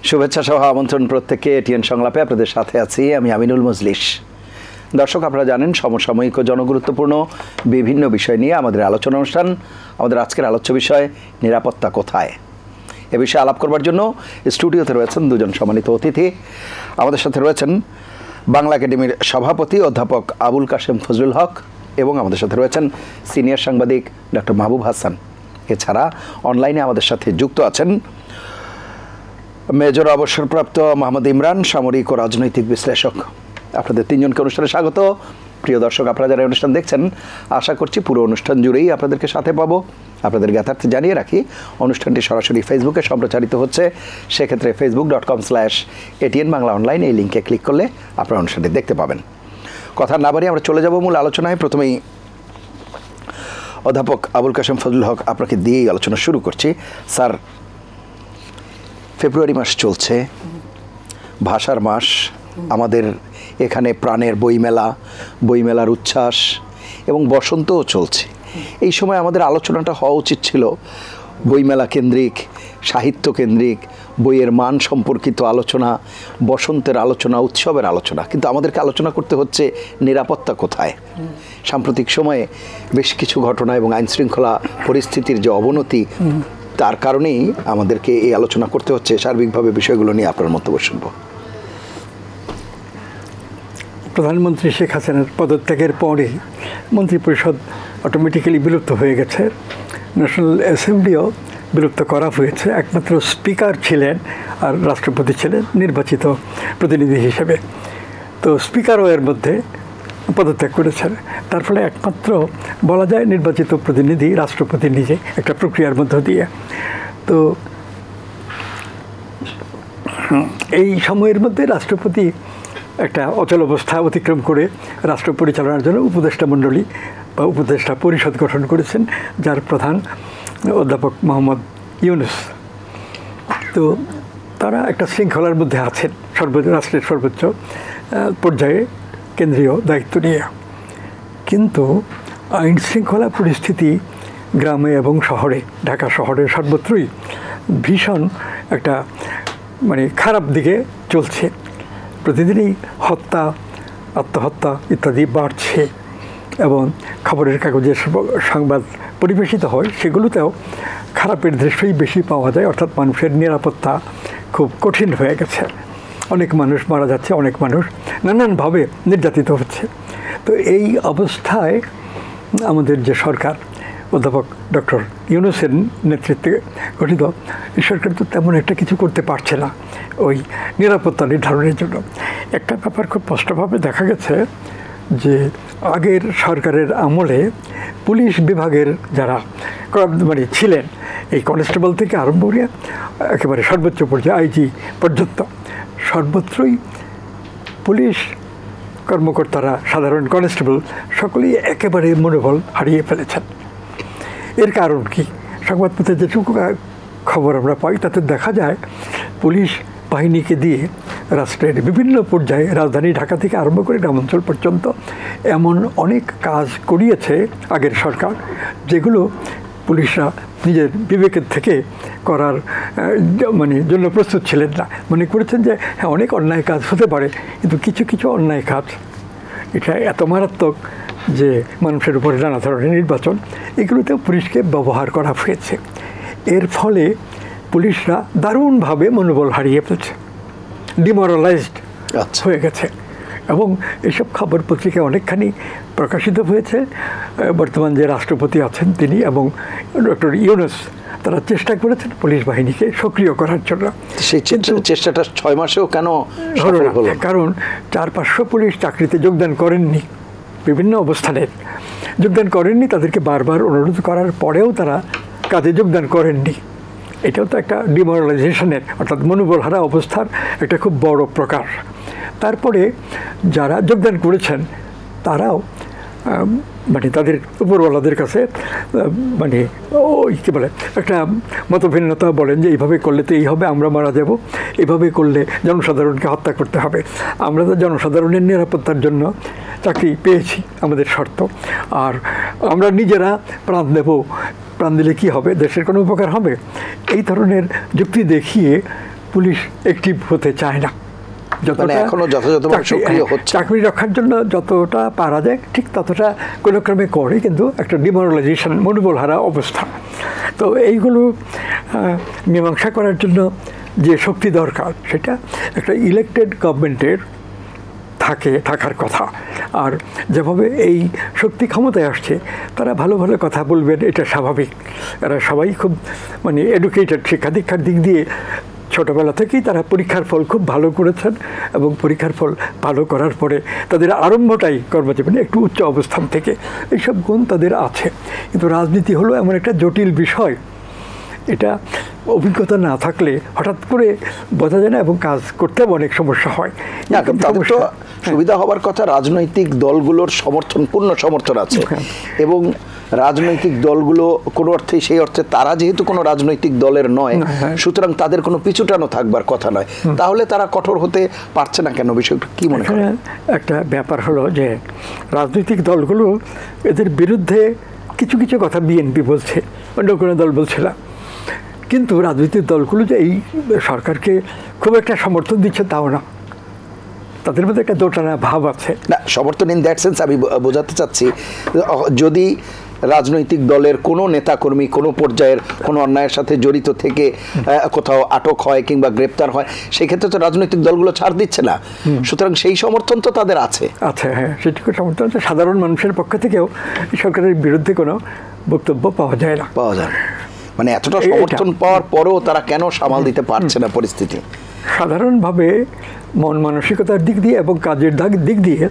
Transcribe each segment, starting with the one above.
শুভেচ্ছা সহ আমন্ত্রণ প্রত্যেককে এটিএন সংলাপে আপনাদের সাথে আছি আমি আমিনুল মজলিস। দর্শক, আপনারা জানেন সমসাময়িক ও জনগুরুত্বপূর্ণ বিভিন্ন বিষয় নিয়ে আমাদের আলোচনা অনুষ্ঠান। আমাদের আজকের আলোচ্য বিষয় নিরাপত্তা কোথায়। এ বিষয়ে আলাপ করবার জন্য স্টুডিওতে রয়েছেন দুজন সম্মানিত অতিথি। আমাদের সাথে রয়েছেন বাংলা একাডেমির সভাপতি অধ্যাপক আবুল কাশেম ফজলুল হক এবং আমাদের সাথে রয়েছেন সিনিয়র সাংবাদিক ডক্টর মাহবুব হাসান। এছাড়া অনলাইনে আমাদের সাথে যুক্ত আছেন মেজর অবসরপ্রাপ্ত মোহাম্মদ ইমরান, সামরিক ও রাজনৈতিক বিশ্লেষক। আপনাদের তিনজনকে অনুষ্ঠানে স্বাগত। প্রিয় দর্শক, আপনারা যারা অনুষ্ঠান দেখছেন, আশা করছি পুরো অনুষ্ঠান জুড়েই আপনাদেরকে সাথে পাবো। আপনাদের জ্ঞাতার্থে জানিয়ে রাখি, অনুষ্ঠানটি সরাসরি ফেসবুকে সম্প্রচারিত হচ্ছে। সেক্ষেত্রে facebook.com/ATN বাংলা অনলাইন এই লিঙ্কে ক্লিক করলে আপনারা অনুষ্ঠানটি দেখতে পাবেন। কথা না বাড়িয়ে আমরা চলে যাব মূল আলোচনায়। প্রথমেই অধ্যাপক আবুল কাশেম ফজলুল হক, আপনাকে দিয়েই আলোচনা শুরু করছি। স্যার, ফেব্রুয়ারি মাস চলছে, ভাষার মাস। আমাদের এখানে প্রাণের বইমেলার উচ্ছ্বাস এবং বসন্তও চলছে। এই সময় আমাদের আলোচনাটা হওয়া উচিত ছিল বইমেলা কেন্দ্রিক, সাহিত্য কেন্দ্রিক, বইয়ের মান সম্পর্কিত আলোচনা, বসন্তের আলোচনা, উৎসবের আলোচনা। কিন্তু আমাদেরকে আলোচনা করতে হচ্ছে নিরাপত্তা কোথায়। সাম্প্রতিক সময়ে বেশ কিছু ঘটনা এবং আইনশৃঙ্খলা পরিস্থিতির যে অবনতি, তার কারণেই আমাদেরকে এই আলোচনা করতে হচ্ছে। সার্বিকভাবে বিষয়গুলো নিয়ে আপনার মন্তব্য শুনব। প্রধানমন্ত্রী শেখ হাসিনার পদত্যাগের পরে মন্ত্রিপরিষদ অটোমেটিক্যালি বিলুপ্ত হয়ে গেছে। ন্যাশনাল অ্যাসেম্বলিও বিলুপ্ত করা হয়েছে। একমাত্র স্পিকার ছিলেন আর রাষ্ট্রপতি ছিলেন নির্বাচিত প্রতিনিধি হিসেবে। তো স্পিকারও এর মধ্যে পদত্যাগ করেছেন। তার ফলে একমাত্র বলা যায় নির্বাচিত প্রতিনিধি রাষ্ট্রপতি নিজে একটা প্রক্রিয়ার মধ্য দিয়ে। তো এই সময়ের মধ্যে রাষ্ট্রপতি একটা অচল অবস্থা অতিক্রম করে রাষ্ট্র পরিচালনার জন্য উপদেষ্টা মণ্ডলী বা উপদেষ্টা পরিষদ গঠন করেছেন, যার প্রধান অধ্যাপক মোহাম্মদ ইউনুস। তো তারা একটা শৃঙ্খলার মধ্যে আছেন রাষ্ট্রের সর্বোচ্চ পর্যায়ে কেন্দ্রীয় দায়িত্ব নিয়ে। কিন্তু আইন শৃঙ্খলা পরিস্থিতি গ্রামে এবং শহরে, ঢাকা শহরের সর্বত্রই ভীষণ একটা খারাপ দিকে চলছে। প্রতিদিনই হত্যা, আত্মহত্যা ইত্যাদি বাড়ছে এবং খবরের কাগজে সংবাদ পরিবেশিত হয়, সেগুলোতেও খারাপের দৃশ্যই বেশি পাওয়া যায়। অর্থাৎ মানুষের নিরাপত্তা খুব কঠিন হয়ে গেছে। অনেক মানুষ মারা যাচ্ছে, অনেক মানুষ নানানভাবে নির্যাতিত হচ্ছে। তো এই অবস্থায় আমাদের যে সরকার, অধ্যাপক ডক্টর ইউনুসের নেতৃত্বে গঠিত এই সরকার তো তেমন একটা কিছু করতে পারছে না ওই নিরাপত্তা নির্ধারণের জন্য। একটা ব্যাপার খুব স্পষ্টভাবে দেখা গেছে যে আগের সরকারের আমলে পুলিশ বিভাগের যারা ছিলেন, এই কনস্টেবল থেকে আরম্ভ করে একেবারে সর্বোচ্চ পর্যায়ে আইজি পর্যন্ত, সর্বত্রই পুলিশ কর্মকর্তারা, সাধারণ কনস্টেবল সকলেই একেবারে মনোবল হারিয়ে ফেলেছেন। এর কারণ কি? সংবাদপত্রে যেটুকু খবর আমরা পাই তাতে দেখা যায় পুলিশ বাহিনীকে দিয়ে রাষ্ট্রের বিভিন্ন পর্যায়ে, রাজধানী ঢাকা থেকে আরম্ভ করে গ্রামাঞ্চল পর্যন্ত এমন অনেক কাজ করিয়েছে আগের সরকার, যেগুলো পুলিশরা নিজের বিবেকের থেকে করার জন্য প্রস্তুত ছিলেন না। মনে করেছেন যে হ্যাঁ, অনেক অন্যায় কাজ হতে পারে, কিন্তু কিছু কিছু অন্যায় কাজ এটা এত মারাত্মক যে মানুষের উপরে নানা ধরনের নির্বাচন, এগুলোতেও পুলিশকে ব্যবহার করা হয়েছে। এর ফলে পুলিশরা দারুণভাবে মনোবল হারিয়ে ফেলছে, ডিমোরালাইজড হয়ে গেছে। এবং এইসব খবর পত্রিকায় অনেকখানি প্রকাশিত হয়েছে। বর্তমান যে রাষ্ট্রপতি আছেন তিনি এবং ডক্টর ইউনুস, তারা চেষ্টা করেছেন পুলিশ বাহিনীকে সক্রিয় করার জন্য। সেই চেষ্টাটা 6 মাসেও কেন হলো না? কারণ 400-500 পুলিশ চাকরিতে যোগদান করেননি, বিভিন্ন অবস্থানে যোগদান করেননি। তাদেরকে বারবার অনুরোধ করার পরেও তারা কাজে যোগদান করেননি। এটাও তো একটা ডিমোরালাইজেশনের, অর্থাৎ মনোবল হারা অবস্থার একটা খুব বড় প্রকার। তারপরে যারা যোগদান করেছেন তারাও তাদের উপরওয়ালাদের কাছে ওই কী বলে একটা মতভিন্নতা বলেন যে এইভাবে করলে তো এই হবে, আমরা মারা যাব, এইভাবে করলে জনসাধারণকে হত্যা করতে হবে। আমরা তো জনসাধারণের নিরাপত্তার জন্য চাকরি পেয়েছি, আমাদের শর্ত, আর আমরা নিজেরা প্রাণ দেব, প্রাণ দিলে কী হবে, দেশের কোনো উপকার হবে, এই ধরনের যুক্তি দেখিয়ে পুলিশ অ্যাক্টিভ হতে চায় না। মানে এখনো যথাযথভাবে সক্রিয় হচ্ছে, চাকরি রক্ষার জন্য যতটা পারা যায় ঠিক ততটা কোনো ক্রমে করে, কিন্তু একটা ডিমোরালাইজেশন, মনোবল হারা অবস্থা। তো এইগুলো মীমাংসা করার জন্য যে শক্তি দরকার সেটা একটা ইলেকটেড গভর্নমেন্টের থাকার কথা। আর যেভাবে এই শক্তি ক্ষমতায় আসছে তারা ভালো ভালো কথা বলবেন, এটা স্বাভাবিক। এরা সবাই খুব মানে এডুকেটেড, শিক্ষা দীক্ষার দিক দিয়ে ছোটোবেলা থেকেই তারা পরীক্ষার ফল খুব ভালো করেছেন, এবং পরীক্ষার ফল ভালো করার পরে তাদের আরম্ভটাই কর্মজীবনে একটু উচ্চ অবস্থান থেকে, এইসব গুণ তাদের আছে। কিন্তু রাজনীতি হলো এমন একটা জটিল বিষয়, এটা অভিজ্ঞতা না থাকলে হঠাৎ করে বোঝা যায় না, এবং কাজ করতেও অনেক সমস্যা হয়। তাদের তো সুবিধা হবার কথা, রাজনৈতিক দলগুলোর পূর্ণ সমর্থন আছে, এবং রাজনৈতিক দলগুলো কোনো অর্থে, সেই অর্থে তারা যেহেতু কোনো রাজনৈতিক দলের নয়, সুতরাং তাদের কোনো পিছুটানো থাকবার কথা নয়। তাহলে তারা কঠোর হতে পারছে না কেন? বিষয়টা কি মনে হয়? একটা ব্যাপার হলো যে রাজনৈতিক দলগুলো এদের বিরুদ্ধে কিছু কিছু কথা বিএনপি বলছে, অন্য কোনো দল বলছে না, কিন্তু রাজনৈতিক দলগুলো যে এই সরকারকে খুব একটা সমর্থন দিচ্ছে তাও না, তাদের মধ্যে একটা দোটানা ভাব আছে। না, সমর্থন ইন দ্যাট সেন্স আমি বোঝাতে চাচ্ছি, যদি রাজনৈতিক দলের কোনো নেতাকর্মী কোনো পর্যায়ের কোনো অন্যায়ের সাথে জড়িত থেকে কোথাও আটক হয় কিংবা গ্রেপ্তার হয়, সেক্ষেত্রে তো রাজনৈতিক দলগুলো ছাড় দিচ্ছে না, সুতরাং সেই সমর্থন তো তাদের আছে। আচ্ছা, হ্যাঁ, সেটুকু সমর্থন আছে। সাধারণ মানুষের পক্ষ থেকেও সরকারের বিরুদ্ধে কোনো বক্তব্য পাওয়া যায় না। মানে এতটা সমর্থন পাওয়ার পরেও তারা কেন সামাল দিতে পারছে না পরিস্থিতি? সাধারণভাবে মন মানসিকতার দিক দিয়ে এবং কাজের দিক দিয়ে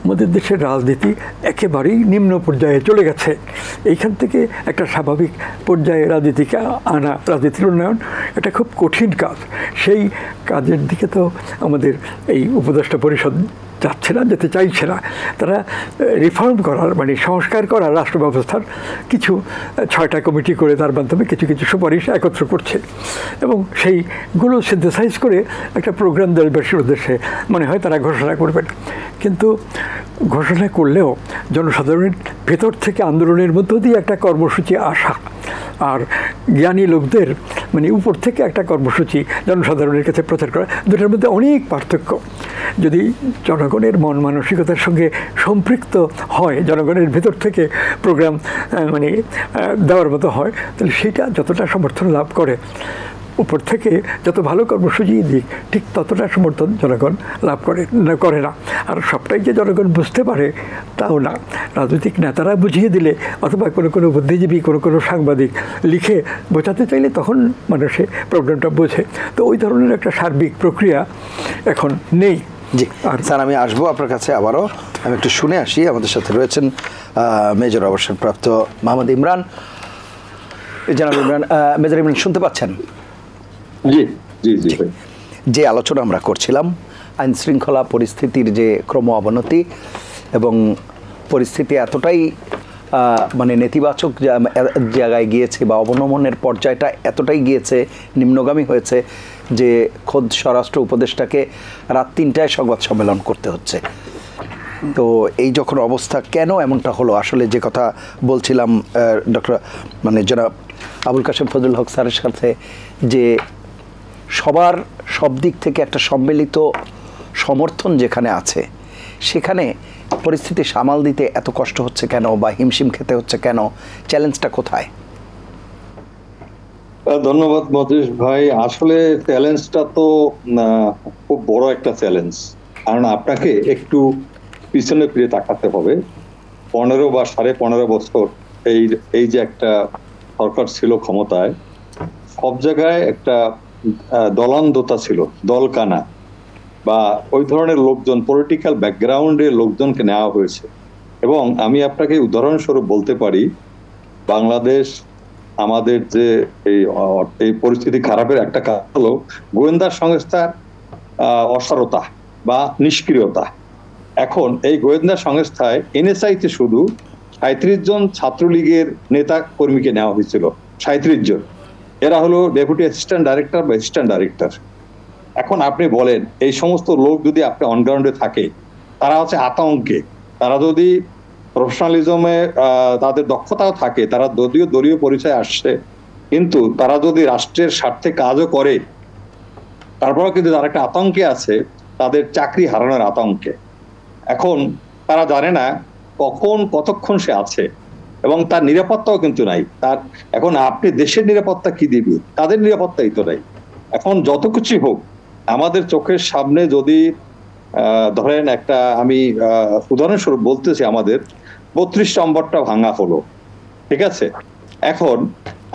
আমাদের দেশের রাজনীতি একেবারেই নিম্ন পর্যায়ে চলে গেছে। এইখান থেকে একটা স্বাভাবিক পর্যায়ে রাজনীতিকে আনা, রাজনীতির উন্নয়ন, এটা খুব কঠিন কাজ। সেই কাজের দিকে তো আমাদের এই উপদেষ্টা পরিষদ যাচ্ছে না, যেতে চাইছে না। তারা রিফর্ম করার, মানে সংস্কার করার রাষ্ট্র ব্যবস্থার কিছু 6টা কমিটি করে তার মাধ্যমে কিছু কিছু সুপারিশ একত্র করছে, এবং সেইগুলো সিনথেসাইজ করে একটা প্রোগ্রাম দেশবাসীর উদ্দেশ্যে মনে হয় তারা ঘোষণা করবেন। কিন্তু ঘোষণা করলেও জনসাধারণের ভেতর থেকে আন্দোলনের মধ্য দিয়ে একটা কর্মসূচি আসা, আর জ্ঞানী লোকদের মানে উপর থেকে একটা কর্মসূচি জনসাধারণের কাছে প্রচার করা, দুটার মধ্যে অনেক পার্থক্য। যদি জনগণের মন মানসিকতার সঙ্গে সম্পৃক্ত হয়, জনগণের ভেতর থেকে প্রোগ্রাম মানে দেওয়ার মতো হয়, তাহলে সেটা যতটা সমর্থন লাভ করে, উপর থেকে যত ভালো কর্মসূচি দিক ঠিক ততটা সমর্থন জনগণ লাভ করে না। আর সবটাই যে জনগণ বুঝতে পারে তাও না। রাজনৈতিক নেতারা বুঝিয়ে দিলে, অথবা কোনো বুদ্ধিজীবী, কোনো সাংবাদিক লিখে বোঝাতে চাইলে তখন মানুষে প্রবলেমটা বোঝে। তো ওই ধরনের একটা সার্বিক প্রক্রিয়া এখন নেই। জি স্যার, আমি আসবো আপনার কাছে আবারও। আমি একটু শুনে আসি। আমাদের সাথে রয়েছেন মেজর অবসরপ্রাপ্ত মোহাম্মদ ইমরান। জনাব ইমরান, মেজর ইমরান শুনতে পাচ্ছেন? জি জি জি। যে আলোচনা আমরা করছিলাম, আইন শৃঙ্খলা পরিস্থিতির যে ক্রম অবনতি, এবং পরিস্থিতি এতটাই মানে নেতিবাচক জায়গায় গিয়েছে, বা অবনমনের পর্যায়টা এতটাই গিয়েছে, নিম্নগামী হয়েছে যে খোদ স্বরাষ্ট্র উপদেষ্টাকে রাত 3টায় সংবাদ সম্মেলন করতে হচ্ছে। তো এই যখন অবস্থা, কেন এমনটা হলো? আসলে যে কথা বলছিলাম ডক্টর মানে জনাব আবুল কাশেম ফজলুল হক স্যারের সাথে, যে সবার সব দিক থেকে একটা সম্মিলিত সমর্থন যেখানে আছে, সেখানে পরিস্থিতি সামাল দিতে এত কষ্ট হচ্ছে কেন, বা হিমশিম খেতে হচ্ছে কেন? চ্যালেঞ্জটা কোথায়? ধন্যবাদ মতিশ ভাই। আসলে চ্যালেঞ্জটা তো খুব বড় একটা চ্যালেঞ্জ, কারণ আপনাকে একটু পিছনে ফিরে তাকাতে হবে। 15 বা 15.5 বছর এই যে একটা সরকার ছিল ক্ষমতায়, সব জায়গায় একটা দলান্ধতা ছিল, দলকানা বা ওই ধরনের লোকজন, পলিটিক্যাল ব্যাকগ্রাউন্ডের লোকজনকে নেওয়া হয়েছে। এবং আমি আপনাকে উদাহরণস্বরূপ বলতে পারি, বাংলাদেশ আমাদের যে এই পরিস্থিতি খারাপের একটা কারণ হলো গোয়েন্দা সংস্থার অসারতা বা নিষ্ক্রিয়তা। এখন এই গোয়েন্দা সংস্থায় এনএসআইতে শুধু 37 জন ছাত্রলীগের নেতা কর্মীকে নেওয়া হয়েছিল, 37 জন। এরা হলো ডেপুটি অ্যাসিস্ট্যান্ট ডাইরেক্টর বা অ্যাসিস্ট্যান্ট ডাইরেক্টর। এখন আপনি বলেন, এই সমস্ত লোক যদি আপনি অনগ্রাউন্ডে থাকে, তারা হচ্ছে আতঙ্কে। তারা যদি প্রফেশনালিজমে তাদের দক্ষতাও থাকে, তারা যদিও দলীয় পরিচয় আসছে, কিন্তু তারা যদি রাষ্ট্রের স্বার্থে কাজও করে, তারপরেও কিন্তু তারা একটা আতঙ্কে আছে, তাদের চাকরি হারানোর আতঙ্কে। এখন তারা জানে না কখন কতক্ষণ সে আছে, এবং তার নিরাপত্তাও কিন্তু নাই তার। এখন আপনি দেশের নিরাপত্তা কি দিবে? তাদের নিরাপত্তাই তো নাই। এখন যত কিছু হোক, আমাদের চোখের সামনে যদি ধরেন একটা, আমি উদাহরণস্বরূপ বলতেছি, আমাদের 32 নম্বরটা ভাঙা হলো, ঠিক আছে? এখন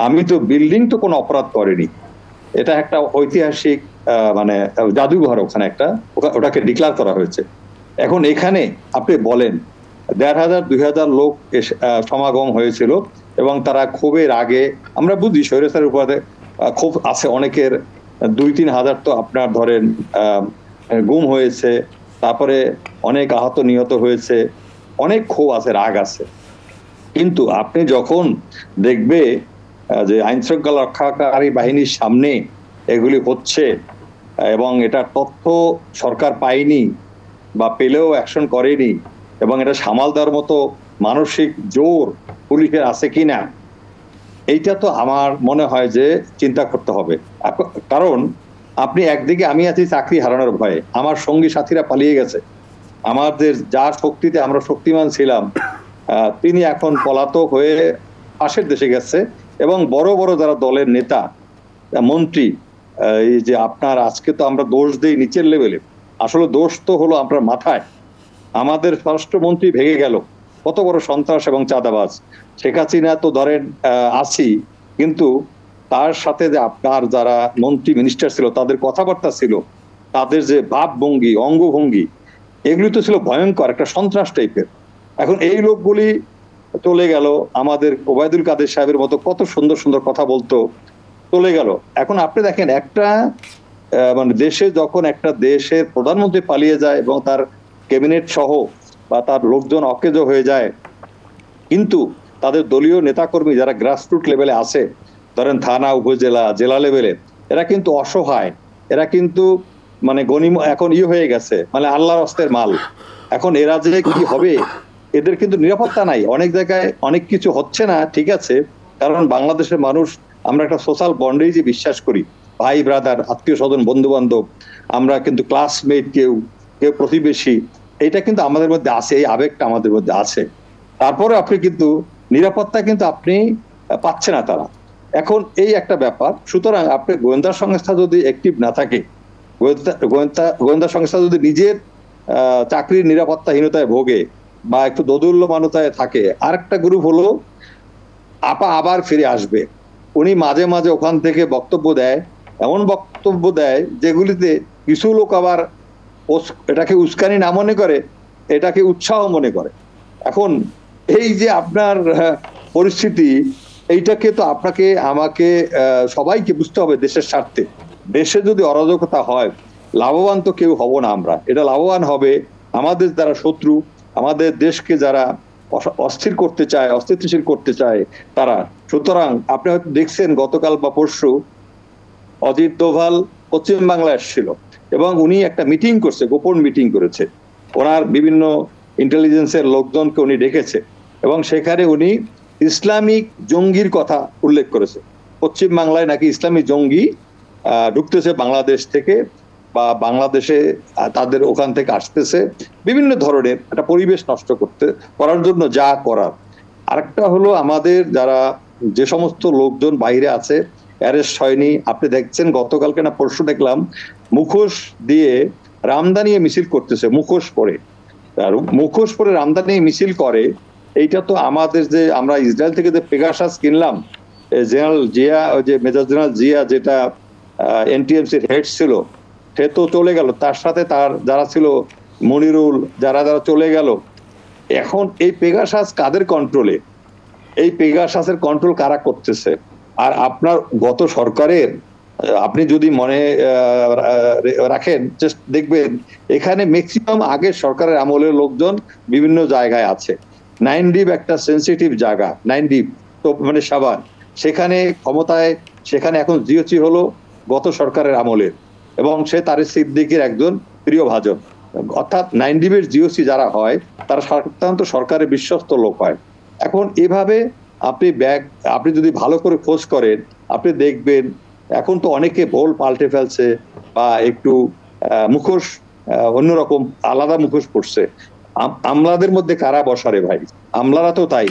আমি তো বিল্ডিং তো কোনো অপরাধ করিনি, এটা একটা ঐতিহাসিক মানে জাদুঘর, ওখানে একটা ওটাকে ডিক্লেয়ার করা হয়েছে। এখন এখানে আপনি বলেন 1500-2000 লোক সমাগম হয়েছিল, এবং তারা ক্ষোভের আগে, আমরা বুঝি স্বৈরাচারের উপরে ক্ষোভ আছে অনেকের, 2-3 হাজার তো আপনার ধরেন গুম হয়েছে, তারপরে অনেক আহত নিহত হয়েছে, অনেক ক্ষোভ আছে, রাগ আছে। কিন্তু আপনি যখন দেখবে যে আইন শৃঙ্খলা রক্ষাকারী বাহিনীর সামনে এগুলি হচ্ছে, এবং এটা তথ্য সরকার পায়নি বা পেলেও অ্যাকশন করেনি, এবং এটা সামাল দেওয়ার মতো মানসিক জোর পুলিশের আছে কিনা, এইটা তো আমার মনে হয় যে চিন্তা করতে হবে। কারণ আপনি একদিকে, আমি আছি চাকরি হারানোর ভয়ে, আমার সঙ্গী সাথীরা পালিয়ে গেছে, আমাদের যার শক্তিতে আমরা শক্তিমান ছিলাম তিনি এখন পলাতক হয়ে পাশের দেশে গেছে, এবং বড় বড় যারা দলের নেতা মন্ত্রী, এই যে আপনার আজকে তো আমরা দোষ দিই নিচের লেভেলে, আসলে দোষ তো হলো আপনার মাথায়। আমাদের স্বরাষ্ট্রমন্ত্রী ভেঙে গেল, কত বড় সন্ত্রাস এবং চাঁদাবাজ। শেখ হাসিনা তো ধরেন আছি, কিন্তু তার সাথে যে আপনার যারা মন্ত্রী মিনিস্টার ছিল, তাদের কথাবার্তা ছিল, তাদের যে ভাবভঙ্গি অঙ্গভঙ্গি, এগুলি তো ছিল ভয়ঙ্কর, একটা সন্ত্রাস টাইপের। এখন এই লোকগুলি চলে গেল, আমাদের ওবায়দুল কাদের সাহেবের মতো কত সুন্দর সুন্দর কথা বলতো, চলে গেল। এখন আপনি দেখেন একটা মানে দেশে যখন একটা দেশের প্রধানমন্ত্রী পালিয়ে যায় এবং তার ক্যাবিনেট সহ বা তার লোকজন অকেজো হয়ে যায়, কিন্তু তাদের দলীয় নেতাকর্মী যারা গ্রাসরুট লেভেলে আছে, ধরেন থানা, উপজেলা, জেলা লেভেলে, এরা কিন্তু অসহায়, এরা কিন্তু মানে এখন হয়ে গেছে, মানে আল্লাহর হস্তের মাল। এখন এরা যে কি হবে, এদের কিন্তু নিরাপত্তা নাই। অনেক জায়গায় অনেক কিছু হচ্ছে না, ঠিক আছে, কারণ বাংলাদেশের মানুষ আমরা একটা সোশ্যাল বন্ডেজে বিশ্বাস করি, ভাই ব্রাদার, আত্মীয় স্বজন, বন্ধু বান্ধব, আমরা কিন্তু ক্লাসমেট, কেউ কেউ প্রতিবেশী, এটা কিন্তু আমাদের মধ্যে আছে, এই আবেগটা আমাদের মধ্যে আছে। তারপরে আপনি কিন্তু নিরাপত্তা কিন্তু আপনি পাচ্ছে না তারা। এখন এই একটা ব্যাপার। সুতরাং আপনি গোয়েন্দা সংস্থা যদি অ্যাক্টিভ না থাকে, গোয়েন্দা সংস্থা যদি নিজের চাকরির নিরাপত্তাহীনতায় ভোগে বা একটু দোদুল্যমানতায় থাকে, আরেকটা গ্রুপ হলো আবার ফিরে আসবে। উনি মাঝে মাঝে ওখান থেকে বক্তব্য দেয়, এমন বক্তব্য দেয় যেগুলিতে কিছু লোক আবার এটাকে উস্কানি না মনে করে, এটাকে উৎসাহ মনে করে। এখন এই যে আপনার পরিস্থিতি, এইটাকে তো আপনাকে আমাকে সবাইকে বুঝতে হবে দেশের স্বার্থে। দেশে যদি অরাজকতা হয়, লাভবান তো কেউ হব না আমরা, এটা লাভবান হবে আমাদের যারা শত্রু, আমাদের দেশকে যারা অস্থির করতে চায়, অস্থিতিশীল করতে চায় তারা। সুতরাং আপনি হয়তো দেখছেন গতকাল বা পরশু অজিত দোভাল পশ্চিম বাংলায় এসেছিল, এবং উনি একটা মিটিং করছে, গোপন মিটিং করেছে, ওনার বিভিন্ন ইন্টেলিজেন্সের লোকজনকে উনি ডেকেছে, এবং সেখানে উনি ইসলামিক জঙ্গির কথা উল্লেখ করেছে। পশ্চিম বাংলায় নাকি ইসলামী জঙ্গি ঢুকতেছে বাংলাদেশ থেকে, বা বাংলাদেশে তাদের ওখান থেকে আসতেছে, বিভিন্ন ধরনের একটা পরিবেশ নষ্ট করার জন্য যা করার। আরেকটা হলো আমাদের যারা যে সমস্ত লোকজন বাইরে আছে, অ্যারেস্ট হয়নি। আপনি দেখছেন গতকালকে না পরশু দেখলাম মুখোশ দিয়ে রামদা নিয়ে মিছিল করতেছে, মুখোশ পরে, মুখোশ পরে রামদা নিয়ে মিছিল করে। এইটা তো আমাদের যে আমরা ইসরায়েল থেকে যে পেগাসাস কিনলাম, জেনারেল জিয়া, ওই যে মেজর জেনারেল জিয়া যেটা এনটিএমসির হেড ছিল, সে তো চলে গেল, তার সাথে তার যারা ছিল মনিরুল, যারা যারা চলে গেল। এখন এই পেগাসাস কাদের কন্ট্রোলে? এই পেগাসাসের কন্ট্রোল কারা করতেছে? আর আপনার গত সরকারের, আপনি যদি মনে রাখেন, দেখবেন এখানে ম্যাক্সিমাম আগের সরকারের আমলের লোকজন বিভিন্ন জায়গায় আছে। 9 ডিপ একটা সেন্সিটিভ জায়গা, 9 ডিপ তো মানে সাবান, সেখানে ক্ষমতায়, সেখানে এখন জিওসি হলো গত সরকারের আমলের, এবং সে তারেক সিদ্দিকীর একজন প্রিয় ভাজন। অর্থাৎ 9 ডিপের জিওসি যারা হয় তারা সাধারণত সরকারের বিশ্বস্ত লোক হয়। এখন এভাবে আপনি যদি ভালো করে খোঁজ করেন, আপনি দেখবেন এখন তো অনেকে ভোল পাল্টে ফেলছে, বা একটু মুখোশ অন্যরকম আলাদা মুখোশ পড়ছে। আমলাদের মধ্যে কারা বসারে ভাই? আমলারা তো তাই।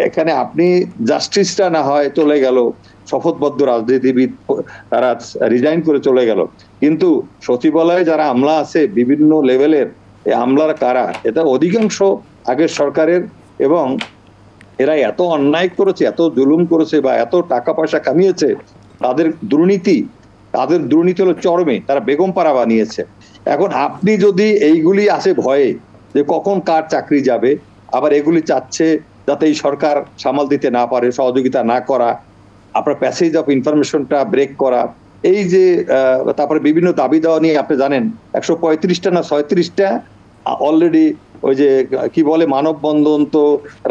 এখানে আপনি জাস্টিসটা না হয় চলে গেল, শপথবদ্ধ রাজনীতিবিদ তারা রিজাইন করে চলে গেল, কিন্তু সচিবালয়ে যারা আমলা আছে বিভিন্ন লেভেলের, এই আমলারা কারা? এটা অধিকাংশ আগের সরকারের, এবং এরা এত অন্যায় করেছে, এত জুলুম করেছে বা এত টাকা পয়সা কামিয়েছে, তাদের দুর্নীতি হলো চরমে, তারা বেগম পাড়া বানিয়েছে। এখন আপনি যদি এইগুলি আছে ভয়ে যে কখন কার চাকরি যাবে, আবার এগুলি চাচ্ছে যাতে এই সরকার সামাল দিতে না পারে, সহযোগিতা না করা, আপনার প্যাসেজ অফ ইনফরমেশনটা ব্রেক করা, এই যে তারপরে বিভিন্ন দাবি দেওয়া নিয়ে আপনি জানেন 135টা না 36টা অলরেডি ওই যে কি বলে মানববন্ধন, তো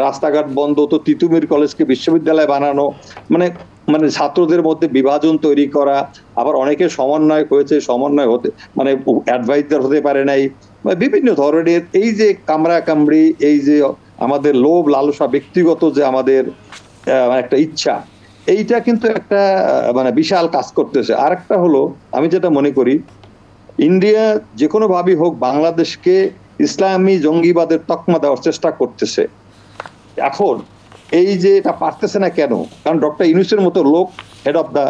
রাস্তাঘাট বন্ধ, তো তিতুমির কলেজকে বিশ্ববিদ্যালয় বানানো, মানে মানে ছাত্রদের মধ্যে বিভাজন তৈরি করা, আবার অনেকে সমন্বয় হয়েছে, সমন্বয় হতে মানে অ্যাডভাইজার হতে পারে নাই, বিভিন্ন ধরনের এই যে কামড়া কামড়ি, এই যে আমাদের লোভ লালসা, ব্যক্তিগত যে আমাদের একটা ইচ্ছা, এইটা কিন্তু একটা মানে বিশাল কাজ করতেছে। আর একটা হলো, আমি যেটা মনে করি, ইন্ডিয়া যে কোনো ভাবেই হোক বাংলাদেশকে ইসলামী জঙ্গিবাদের তকমা দেওয়ার চেষ্টা করতেছে। এখন এই যে এটা পারতেছে না কেন? কারণ ডক্টর ইউনূসের মতো লোক head of the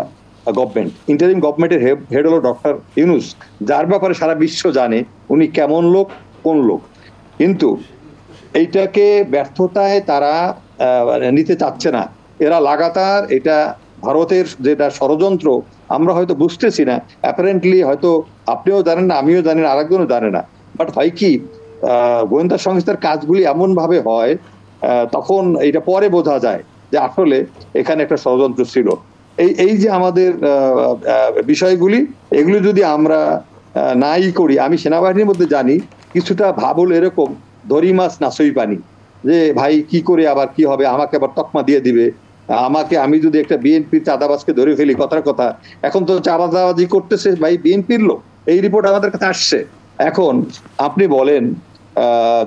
government, interim গভর্নমেন্টের হেড হলো ডক্টর ইউনূস, যার ব্যাপারে সারা বিশ্ব জানে উনি কেমন লোক, কোন লোক। কিন্তু এইটাকে ব্যর্থতায় তারা নিতে চাচ্ছে না। এরা লাগাতার এটা ভারতের যেটা ষড়যন্ত্র আমরা হয়তো বুঝতেছি না, অ্যাপারেন্টলি হয়তো আপনিও জানেন না, আমিও জানি না, আরেকজনও জানে না, বাট হয় কি গোয়েন্দা সংস্থার কাজগুলি এমন ভাবে হয় তখন এটা পরে বোঝা যায় যে আসলে এখানে একটা ষড়যন্ত্র ছিল। এই যে আমাদের বিষয়গুলি, এগুলি যদি আমরা নাই করি, আমি সেনাবাহিনীর মধ্যে জানি কিছুটা ভাবল এরকম, ধরি মাছ নাসই পানি, যে ভাই কি করে আবার কি হবে, আমাকে আবার তকমা দিয়ে দিবে, আমি যদি একটা বিএনপির চাঁদাবাজকে ধরে ফেলি, কথার কথা এখন তো চাঁদাবাজি করতেছে ভাই বিএনপির লোক, এই রিপোর্ট আমাদের কাছে আসছে। এখন আপনি বলেন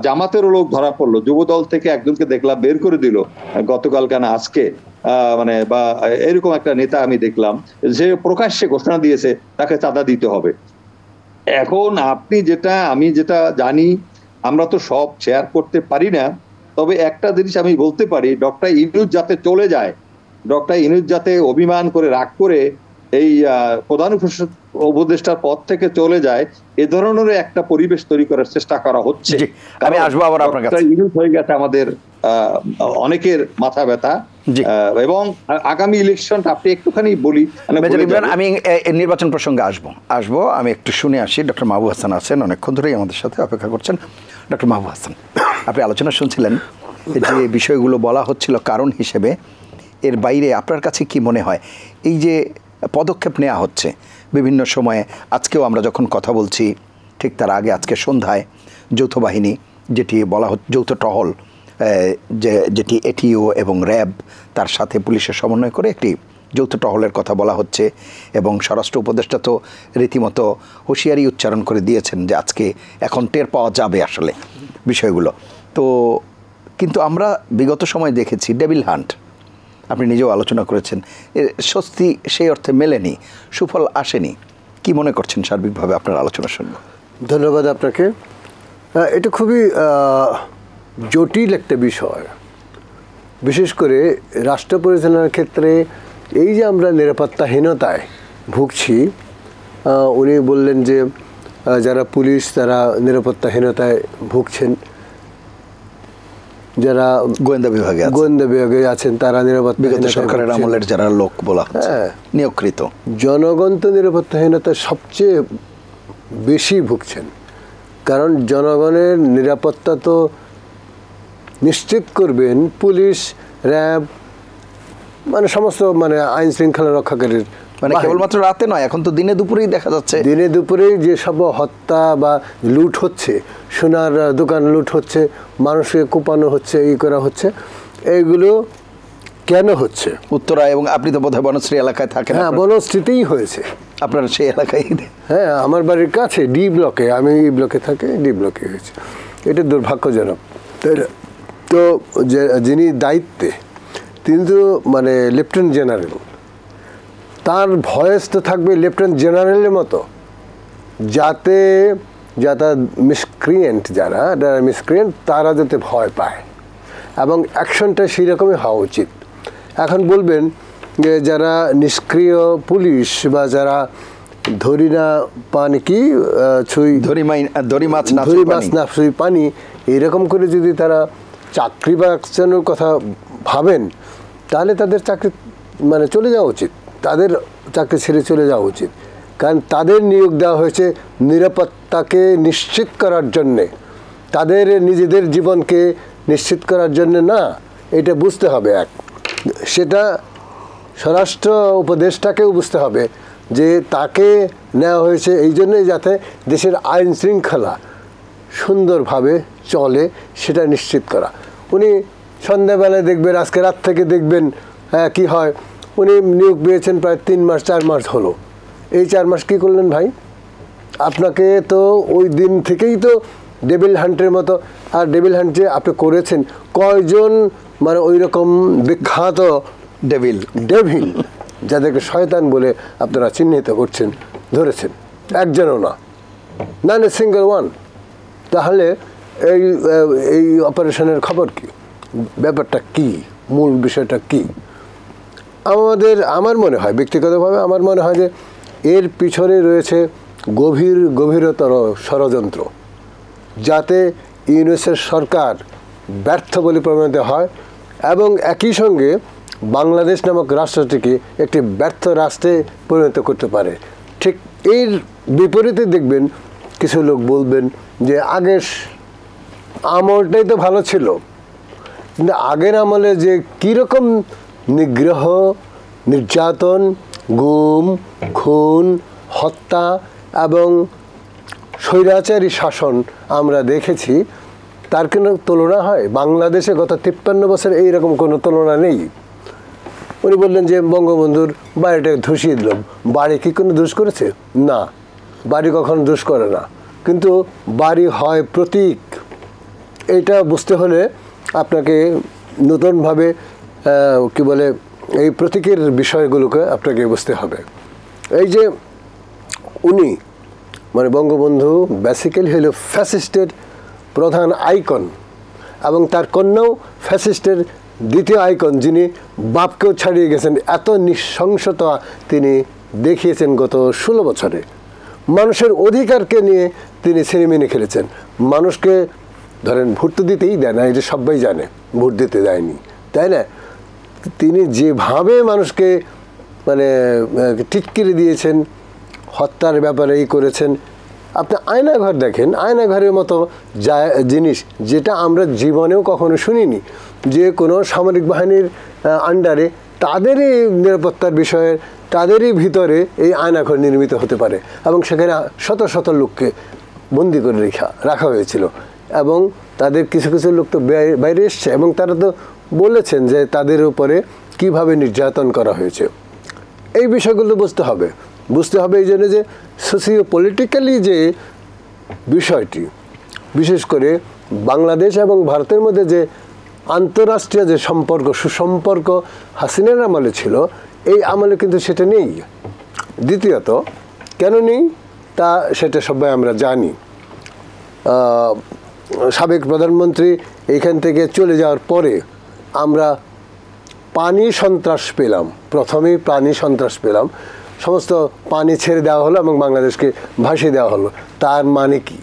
জামাতেরও লোক ধরা পড়লো, যুবদল থেকে একজনকে দেখলাম বের করে দিল গতকাল কেন আজকে, মানে বা এরকম একটা নেতা আমি দেখলাম যে প্রকাশ্যে ঘোষণা দিয়েছে তাকে চাঁদা দিতে হবে। এখন আমি যেটা জানি, আমরা তো সব শেয়ার করতে পারি না, তবে একটা জিনিস আমি বলতে পারি, ডক্টর ইউনূস যাতে চলে যায়, ডক্টর ইউনূস যাতে অভিমান করে রাগ করে এই প্রধান উপদেষ্টার পদ থেকে চলে যায়, এ ধরনের একটা পরিবেশ তৈরি করার চেষ্টা করা হচ্ছে। আমি আসবো আবার আপনার কাছে। ইউনূস হয়ে গেছে আমাদের অনেকের মাথা ব্যথা, এবং আগামী ইলেকশনটা আপনি একটুখানি বলি। আমি নির্বাচন প্রসঙ্গে আসবো আমি একটু শুনে আসি। ডক্টর মাহবুব হাসান আছেন, অনেকক্ষণ ধরেই আমাদের সাথে অপেক্ষা করছেন। ডক্টর মাহবুব হাসান, আপনি আলোচনা শুনছিলেন, যে বিষয়গুলো বলা হচ্ছিল কারণ হিসেবে, এর বাইরে আপনার কাছে কি মনে হয় এই যে পদক্ষেপ নেওয়া হচ্ছে বিভিন্ন সময়ে? আজকেও আমরা যখন কথা বলছি ঠিক তার আগে আজকে সন্ধ্যায় যৌথ বাহিনী, যেটি বলা হচ্ছে যৌথ টহল, যেটি এটিও এবং র্যাব তার সাথে পুলিশের সমন্বয় করে একটি যৌথ টহলের কথা বলা হচ্ছে, এবং স্বরাষ্ট্র উপদেষ্টা তো রীতিমতো হুঁশিয়ারি উচ্চারণ করে দিয়েছেন যে আজকে এখন টের পাওয়া যাবে আসলে বিষয়গুলো। তো কিন্তু আমরা বিগত সময় দেখেছি ডেভিল হান্ট, আপনি নিজেও আলোচনা করেছেন, স্বস্তি সেই অর্থে মেলেনি, সুফল আসেনি। কি মনে করছেন সার্বিকভাবে? আপনার আলোচনা শুনব। ধন্যবাদ আপনাকে। এটা খুবই জটিল একটা বিষয়, বিশেষ করে রাষ্ট্র পরিচালনার ক্ষেত্রে। এই যে আমরা নিরাপত্তাহীনতায় ভুগছি, উনি বললেন যে যারা পুলিশ তারা নিরাপত্তাহীনতায় ভুগছেন, যারা গোয়েন্দা বিভাগে আছেন তারা নিরাপত্তাহীনতা, সরকারের আমলের যারা লোক বলা হচ্ছে নিয়োগকৃত, জনগণ তো নিরাপত্তাহীনতায় সবচেয়ে বেশি ভুগছেন। কারণ জনগণের নিরাপত্তা তো নিশ্চিত করবেন পুলিশ, র্যাব, মানে সমস্ত মানে আইন শৃঙ্খলা রক্ষাকারীর, মানে কেবলমাত্র রাতে নয়, এখন তো দিনে দুপুরেই দেখা যাচ্ছে, দিনে দুপুরেই যেসব হত্যা বা লুট হচ্ছে, সোনার দোকান লুট হচ্ছে, মানুষকে কোপানো হচ্ছে, করা হচ্ছে, এইগুলো কেন হচ্ছে? উত্তরা, এবং আপনি তো বোধহয় বনশ্রী এলাকায় থাকেন। হ্যাঁ, বনশ্রীতেই হয়েছে। আপনার সেই এলাকায়? হ্যাঁ, আমার বাড়ির কাছে ডি ব্লকে, আমি এই ব্লকে থাকি, ডি ব্লকে হয়েছে। এটা দুর্ভাগ্যজনক, তাই না? তো যিনি দায়িত্বে, তিনি তো মানে লেফটেন্যান্ট জেনারেল, তার ভয়েস তো থাকবে লেফটেন্যান্ট জেনারেলের মতো, যাতে যারা মিসক্রিয়েন্ট তারা যাতে ভয় পায়, এবং অ্যাকশনটা সেই রকমই হওয়া উচিত। এখন বলবেন যে যারা নিষ্ক্রিয় পুলিশ বা যারা ধরি না পানি কি ধরি মাছ না ছুঁই পানি, এরকম করে যদি তারা চাকরি বাঁচানোর কথা ভাবেন, তাহলে তাদের চাকরি মানে চলে যাওয়া উচিত, তাদের চাকরি ছেড়ে চলে যাওয়া উচিত। কারণ তাদের নিয়োগ দেওয়া হয়েছে নিরাপত্তাকে নিশ্চিত করার জন্যে, তাদের নিজেদের জীবনকে নিশ্চিত করার জন্য না, এটা বুঝতে হবে। সেটা স্বরাষ্ট্র উপদেষ্টাকেও বুঝতে হবে যে তাকে নেওয়া হয়েছে এই জন্যই যাতে দেশের আইন শৃঙ্খলা সুন্দরভাবে চলে, সেটা নিশ্চিত করা। উনি সন্ধ্যাবেলায় দেখবেন, আজকে রাত থেকে দেখবেন কি হয়, উনি নিয়োগ পেয়েছেন প্রায় 3 মাস 4 মাস হলো। এই 4 মাস কী করলেন ভাই? আপনাকে তো ওই দিন থেকেই তো ডেভিল হান্টের মতো, আর ডেভিল হান্ট যে আপনি করেছেন, কয়জন মানে ওই রকম বিখ্যাত ডেভিল যাদেরকে শয়তান বলে আপনারা চিহ্নিত করছেন, ধরেছেন? একজনও না, নট এ সিঙ্গল ওয়ান। তাহলে এই অপারেশনের খবর কি, ব্যাপারটা কি, মূল বিষয়টা কি? আমার মনে হয়, ব্যক্তিগতভাবে আমার মনে হয় যে এর পিছনে রয়েছে গভীরতর ষড়যন্ত্র, যাতে ইউনূসের সরকার ব্যর্থ বলে প্রমাণিত হয় এবং একই সঙ্গে বাংলাদেশ নামক রাষ্ট্রটিকে একটি ব্যর্থ রাষ্ট্রে পরিণত করতে পারে। ঠিক এর বিপরীতে দেখবেন কিছু লোক বলবেন যে আগের আমলটাই তো ভালো ছিল, কিন্তু আগের আমলে যে কীরকম নিগ্রহ, নির্যাতন, গুম, খুন, হত্যা এবং স্বৈরাচারী শাসন আমরা দেখেছি, তার কোনো তুলনা হয়? বাংলাদেশে গত 53 বছর এইরকম কোনো তুলনা নেই। উনি বললেন যে বঙ্গবন্ধুর বাড়িটাকে ধসিয়ে দিল, বাড়ি কি কোনো দোষ করেছে? না, বাড়ি কখনো দোষ করে না, কিন্তু বাড়ি হয় প্রতীক। এইটা বুঝতে হলে আপনাকে নতুনভাবে কি বলে এই প্রতীকের বিষয়গুলোকে আপনাকে বুঝতে হবে। এই যে উনি মানে বঙ্গবন্ধু বেসিক্যালি হলো ফ্যাসিস্টের প্রধান আইকন, এবং তার কন্যাও ফ্যাসিস্টের দ্বিতীয় আইকন, যিনি বাপকেও ছাড়িয়ে গেছেন। এত নৃশংসতা তিনি দেখিয়েছেন গত 16 বছরে। মানুষের অধিকারকে নিয়ে তিনি ছিনিমিনি খেলেছেন। মানুষকে ধরেন ভোট তো দিতেই দেয় না, এটা সবাই জানে, ভোট দিতে দেয়নি, তাই না? তিনি যেভাবে মানুষকে মানে টিটকিরি দিয়েছেন, হত্যার ব্যাপারে করেছেন। আপনি আয়নাঘর দেখেন, আয়নাঘরের মতো জিনিস যেটা আমরা জীবনেও কখনো শুনিনি, যে কোনো সামরিক বাহিনীর আন্ডারে তাদেরই নিরাপত্তার বিষয়ে তাদেরই ভিতরে এই আয়নাঘর নির্মিত হতে পারে, এবং সেখানে শত শত লোককে বন্দি করে রাখা হয়েছিল, এবং তাদের কিছু কিছু লোক তো বাইরে এসছে, এবং তারা তো বলেছেন যে তাদের উপরে কিভাবে নির্যাতন করা হয়েছে। এই বিষয়গুলো বুঝতে হবে এই জন্য যে সোশিও পলিটিক্যালি যে বিষয়টি, বিশেষ করে বাংলাদেশ এবং ভারতের মধ্যে যে আন্তঃরাষ্ট্রীয় যে সম্পর্ক, সুসম্পর্ক হাসিনার আমলে ছিল, এই আমলে কিন্তু সেটা নেই। দ্বিতীয়ত কেন নেই তা সেটা সবাই আমরা জানি। সাবেক প্রধানমন্ত্রী এইখান থেকে চলে যাওয়ার পরে আমরা পানি সন্ত্রাস পেলাম, প্রথমেই পানি সন্ত্রাস পেলাম, সমস্ত পানি ছেড়ে দেওয়া হলো এবং বাংলাদেশকে ভাসিয়ে দেওয়া হলো। তার মানে কি?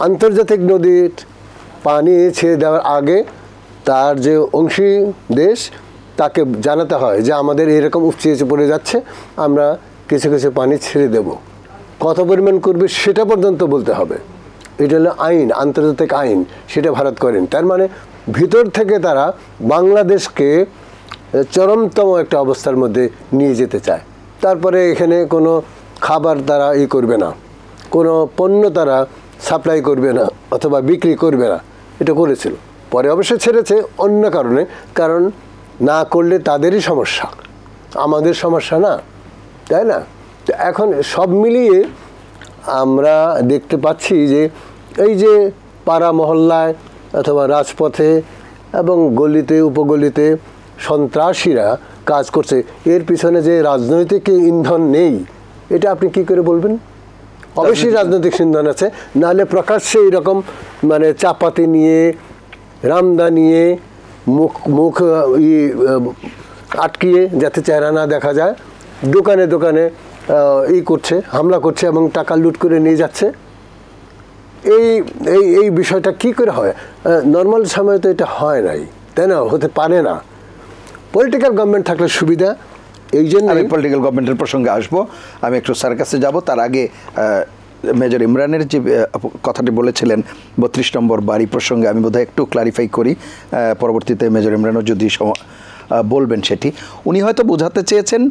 আন্তর্জাতিক নদীর পানি ছেড়ে দেওয়ার আগে তার যে অংশী দেশ, তাকে জানাতে হয় যে আমাদের এরকম উপচে পড়ে যাচ্ছে, আমরা কিছু কিছু পানি ছেড়ে দেব, কত পরিমাণ করবে সেটা পর্যন্ত বলতে হবে। এটা হলো আইন, আন্তর্জাতিক আইন, সেটা ভারত করেন। তার মানে ভিতর থেকে তারা বাংলাদেশকে চরমতম একটা অবস্থার মধ্যে নিয়ে যেতে চায়। তারপরে এখানে কোনো খাবার তারা করবে না, কোনো পণ্য তারা সাপ্লাই করবে না অথবা বিক্রি করবে না, এটা করেছিল। পরে অবশ্যই ছেড়েছে অন্য কারণে, কারণ না করলে তাদেরই সমস্যা, আমাদের সমস্যা না, তাই না? তো এখন সব মিলিয়ে আমরা দেখতে পাচ্ছি যে এই যে পাড়া মহল্লায় অথবা রাজপথে এবং গলিতে উপগলিতে সন্ত্রাসীরা কাজ করছে, এর পিছনে যে রাজনৈতিক ইন্ধন নেই, এটা আপনি কি করে বলবেন? অবশ্যই রাজনৈতিক সিদ্ধান্ত আছে, নাহলে প্রকাশ্যে এরকম মানে চাপাতি নিয়ে, রামদা নিয়ে, মুখ মুখ আটকিয়ে যাতে চেহারা না দেখা যায়, দোকানে দোকানে করছে, হামলা করছে এবং টাকা লুট করে নিয়ে যাচ্ছে। এই এই এই বিষয়টা কি করে হয়? নর্মাল সময় তো এটা হয় নাই, তাই না? হতে পারে না। পলিটিক্যাল গভর্নমেন্ট থাকলে সুবিধা। এই জন্য আমি পলিটিক্যাল গভর্নমেন্টের প্রসঙ্গে আসবো, আমি একটু স্যার কাছে যাব। তার আগে মেজর ইমরানের যে কথাটি বলেছিলেন 32 নম্বর বাড়ি প্রসঙ্গে, আমি বোধহয় একটু ক্লারিফাই করি, পরবর্তীতে মেজর ইমরানও যদি বলবেন সেটি। উনি হয়তো বোঝাতে চেয়েছেন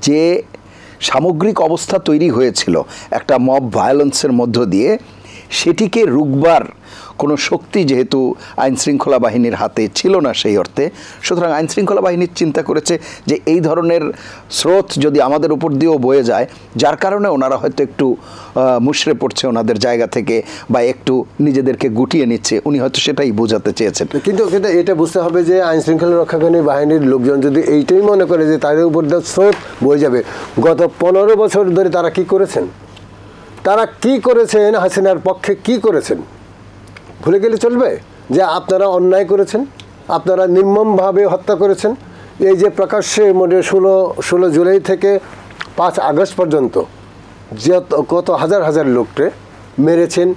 যে সামগ্রিক অবস্থা তৈরি হয়েছিল একটা মব ভায়োলেন্সের মধ্য দিয়ে, সেটিকে রুখবার কোনো শক্তি যেহেতু আইনশৃঙ্খলা বাহিনীর হাতে ছিল না সেই অর্থে, সুতরাং আইনশৃঙ্খলা বাহিনীর চিন্তা করেছে যে এই ধরনের স্রোত যদি আমাদের উপর দিয়েও বয়ে যায়, যার কারণে ওনারা হয়তো একটু মুষড়ে পড়ছে ওনাদের জায়গা থেকে বা একটু নিজেদেরকে গুটিয়ে নিচ্ছে। উনি হয়তো সেটাই বোঝাতে চেয়েছেন। কিন্তু এটা বুঝতে হবে যে আইনশৃঙ্খলা রক্ষাকারী বাহিনীর লোকজন যদি এইটাই মনে করে যে তাদের উপর দিয়ে স্রোত বয়ে যাবে, গত 15 বছর ধরে তারা কি করেছেন? তারা কি করেছেন? হাসিনার পক্ষে কি করেছেন ভুলে গেলে চলবে? যে আপনারা অন্যায় করেছেন, আপনারা নির্মমভাবে হত্যা করেছেন। এই যে প্রকাশ্যে মনে 16 জুলাই থেকে 5 আগস্ট পর্যন্ত কত হাজার হাজার লোককে মেরেছেন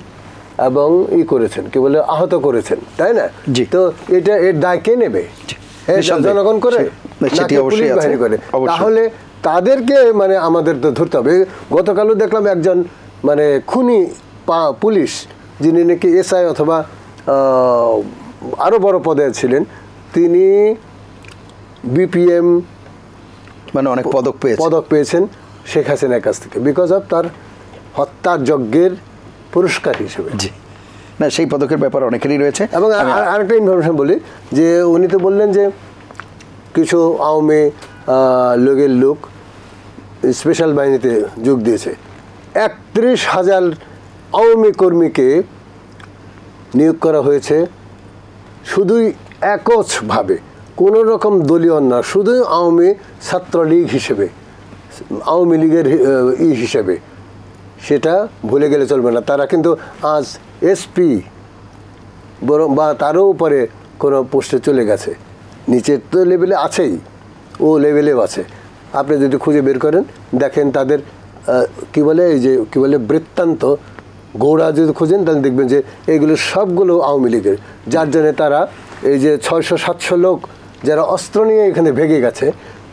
এবং করেছেন, কি বলে, আহত করেছেন, তাই না? তো এর দায় কে নেবে? জনগণ করে, নাকি পুলিশ বাহিনী করে? তাহলে তাদেরকে মানে আমাদের তো ধরতে হবে। গতকালও দেখলাম একজন মানে খুনি পুলিশ, যিনি নাকি এসআই অথবা আরও বড় পদে ছিলেন, তিনি বিপিএম মানে অনেক পদক পেয়েছেন শেখ হাসিনার কাছ থেকে, বিকজ অফ তার হত্যার যজ্ঞের পুরস্কার হিসেবে। জি, না, সেই পদকের ব্যাপারে অনেকেরই রয়েছে। এবং আরেকটা ইনফরমেশন বলি যে উনি তো বললেন যে কিছু আওয়ামী লোকের লোক স্পেশাল বাহিনীতে যোগ দিয়েছে। 31,000 আওয়ামী কর্মীকে নিয়োগ করা হয়েছে শুধুই একচভাবে, কোনো রকম দলীয় না, শুধুই আওয়ামী ছাত্রলীগ হিসেবে, আওয়ামী লীগের হিসেবে। সেটা ভুলে গেলে চলবে না। তারা কিন্তু আজ এসপি বরং বা তারও উপরে কোনো পোস্টে চলে গেছে, নিচের তো লেভেলে আছেই, ও লেভেলেও আছে। আপনি যদি খুঁজে বের করেন, দেখেন তাদের কি বলে বৃত্তান্ত গৌড়া যদি খুঁজেন, তাহলে দেখবেন যে এইগুলো সবগুলো আওয়ামী লীগের। যার জন্যে তারা এই যে 600-700 লোক যারা অস্ত্র নিয়ে এখানে ভেগে গেছে,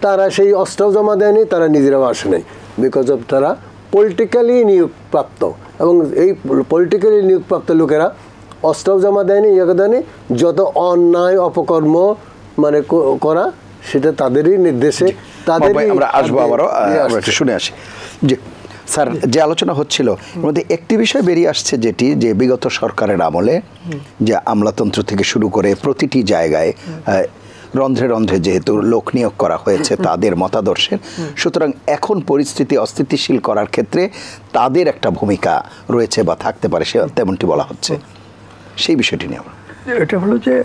তারা সেই অস্ত্রও জমা দেয়নি, তারা নিজেরাও আসে নাই, বিকজ অফ তারা পলিটিক্যালি নিয়োগপ্রাপ্ত। এবং এই পলিটিক্যালি নিয়োগপ্রাপ্ত লোকেরা অস্ত্রও জমা দেয়নি, দেয়নি, যত অন্যায় অপকর্ম মানে করা সেটা তাদেরই নির্দেশে, তাদেরই। আমরা আসবো আবারও, আমরা একটু শুনে আসি। যে স্যার, যে আলোচনা হচ্ছিল এর মধ্যে একটি বিষয় বেরিয়ে আসছে, যেটি যে বিগত সরকারের আমলে যে আমলাতন্ত্র থেকে শুরু করে প্রতিটি জায়গায় রন্ধ্রে রন্ধ্রে যেহেতু লোক নিয়োগ করা হয়েছে তাদের মতাদর্শের, সুতরাং এখন পরিস্থিতি অস্থিতিশীল করার ক্ষেত্রে তাদের একটা ভূমিকা রয়েছে বা থাকতে পারে, সে তেমনটি বলা হচ্ছে। সেই বিষয়টি নিয়ে আমরা, এটা হলো যে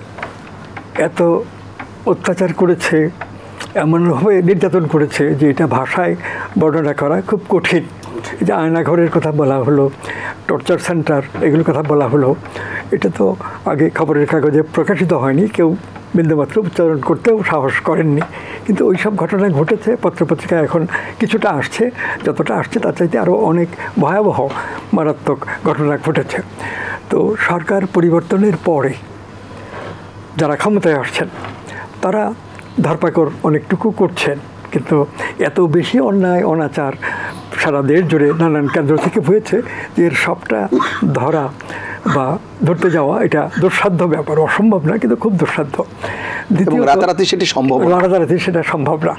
এত অত্যাচার করেছে, এমনভাবে নির্যাতন করেছে যে এটা ভাষায় বর্ণনা করা খুব কঠিন। যে আয়নাঘরের কথা বলা হলো, টর্চার সেন্টার, এগুলোর কথা বলা হলো, এটা তো আগে খবরের কাগজে প্রকাশিত হয়নি, কেউ বিন্দুমাত্র উচ্চারণ করতেও সাহস করেননি। কিন্তু ওই সব ঘটনা ঘটেছে, পত্রপত্রিকায় এখন কিছুটা আসছে, যতটা আসছে তার চাইতে আরও অনেক ভয়াবহ মারাত্মক ঘটনা ঘটেছে। তো সরকার পরিবর্তনের পরে যারা ক্ষমতায় আসছেন তারা ধরপাকড় অনেকটুকু করছেন, কিন্তু এত বেশি অন্যায় অনাচার সারা দেশ জুড়ে নানান কেন্দ্র থেকে হয়েছে যে এর সবটা ধরা বা ধরতে যাওয়া এটা দুঃসাধ্য ব্যাপার, অসম্ভব না, কিন্তু খুব দুঃসাধ্য। রাতারাতি সেটি সম্ভব, রাতারাতি সেটা সম্ভব না।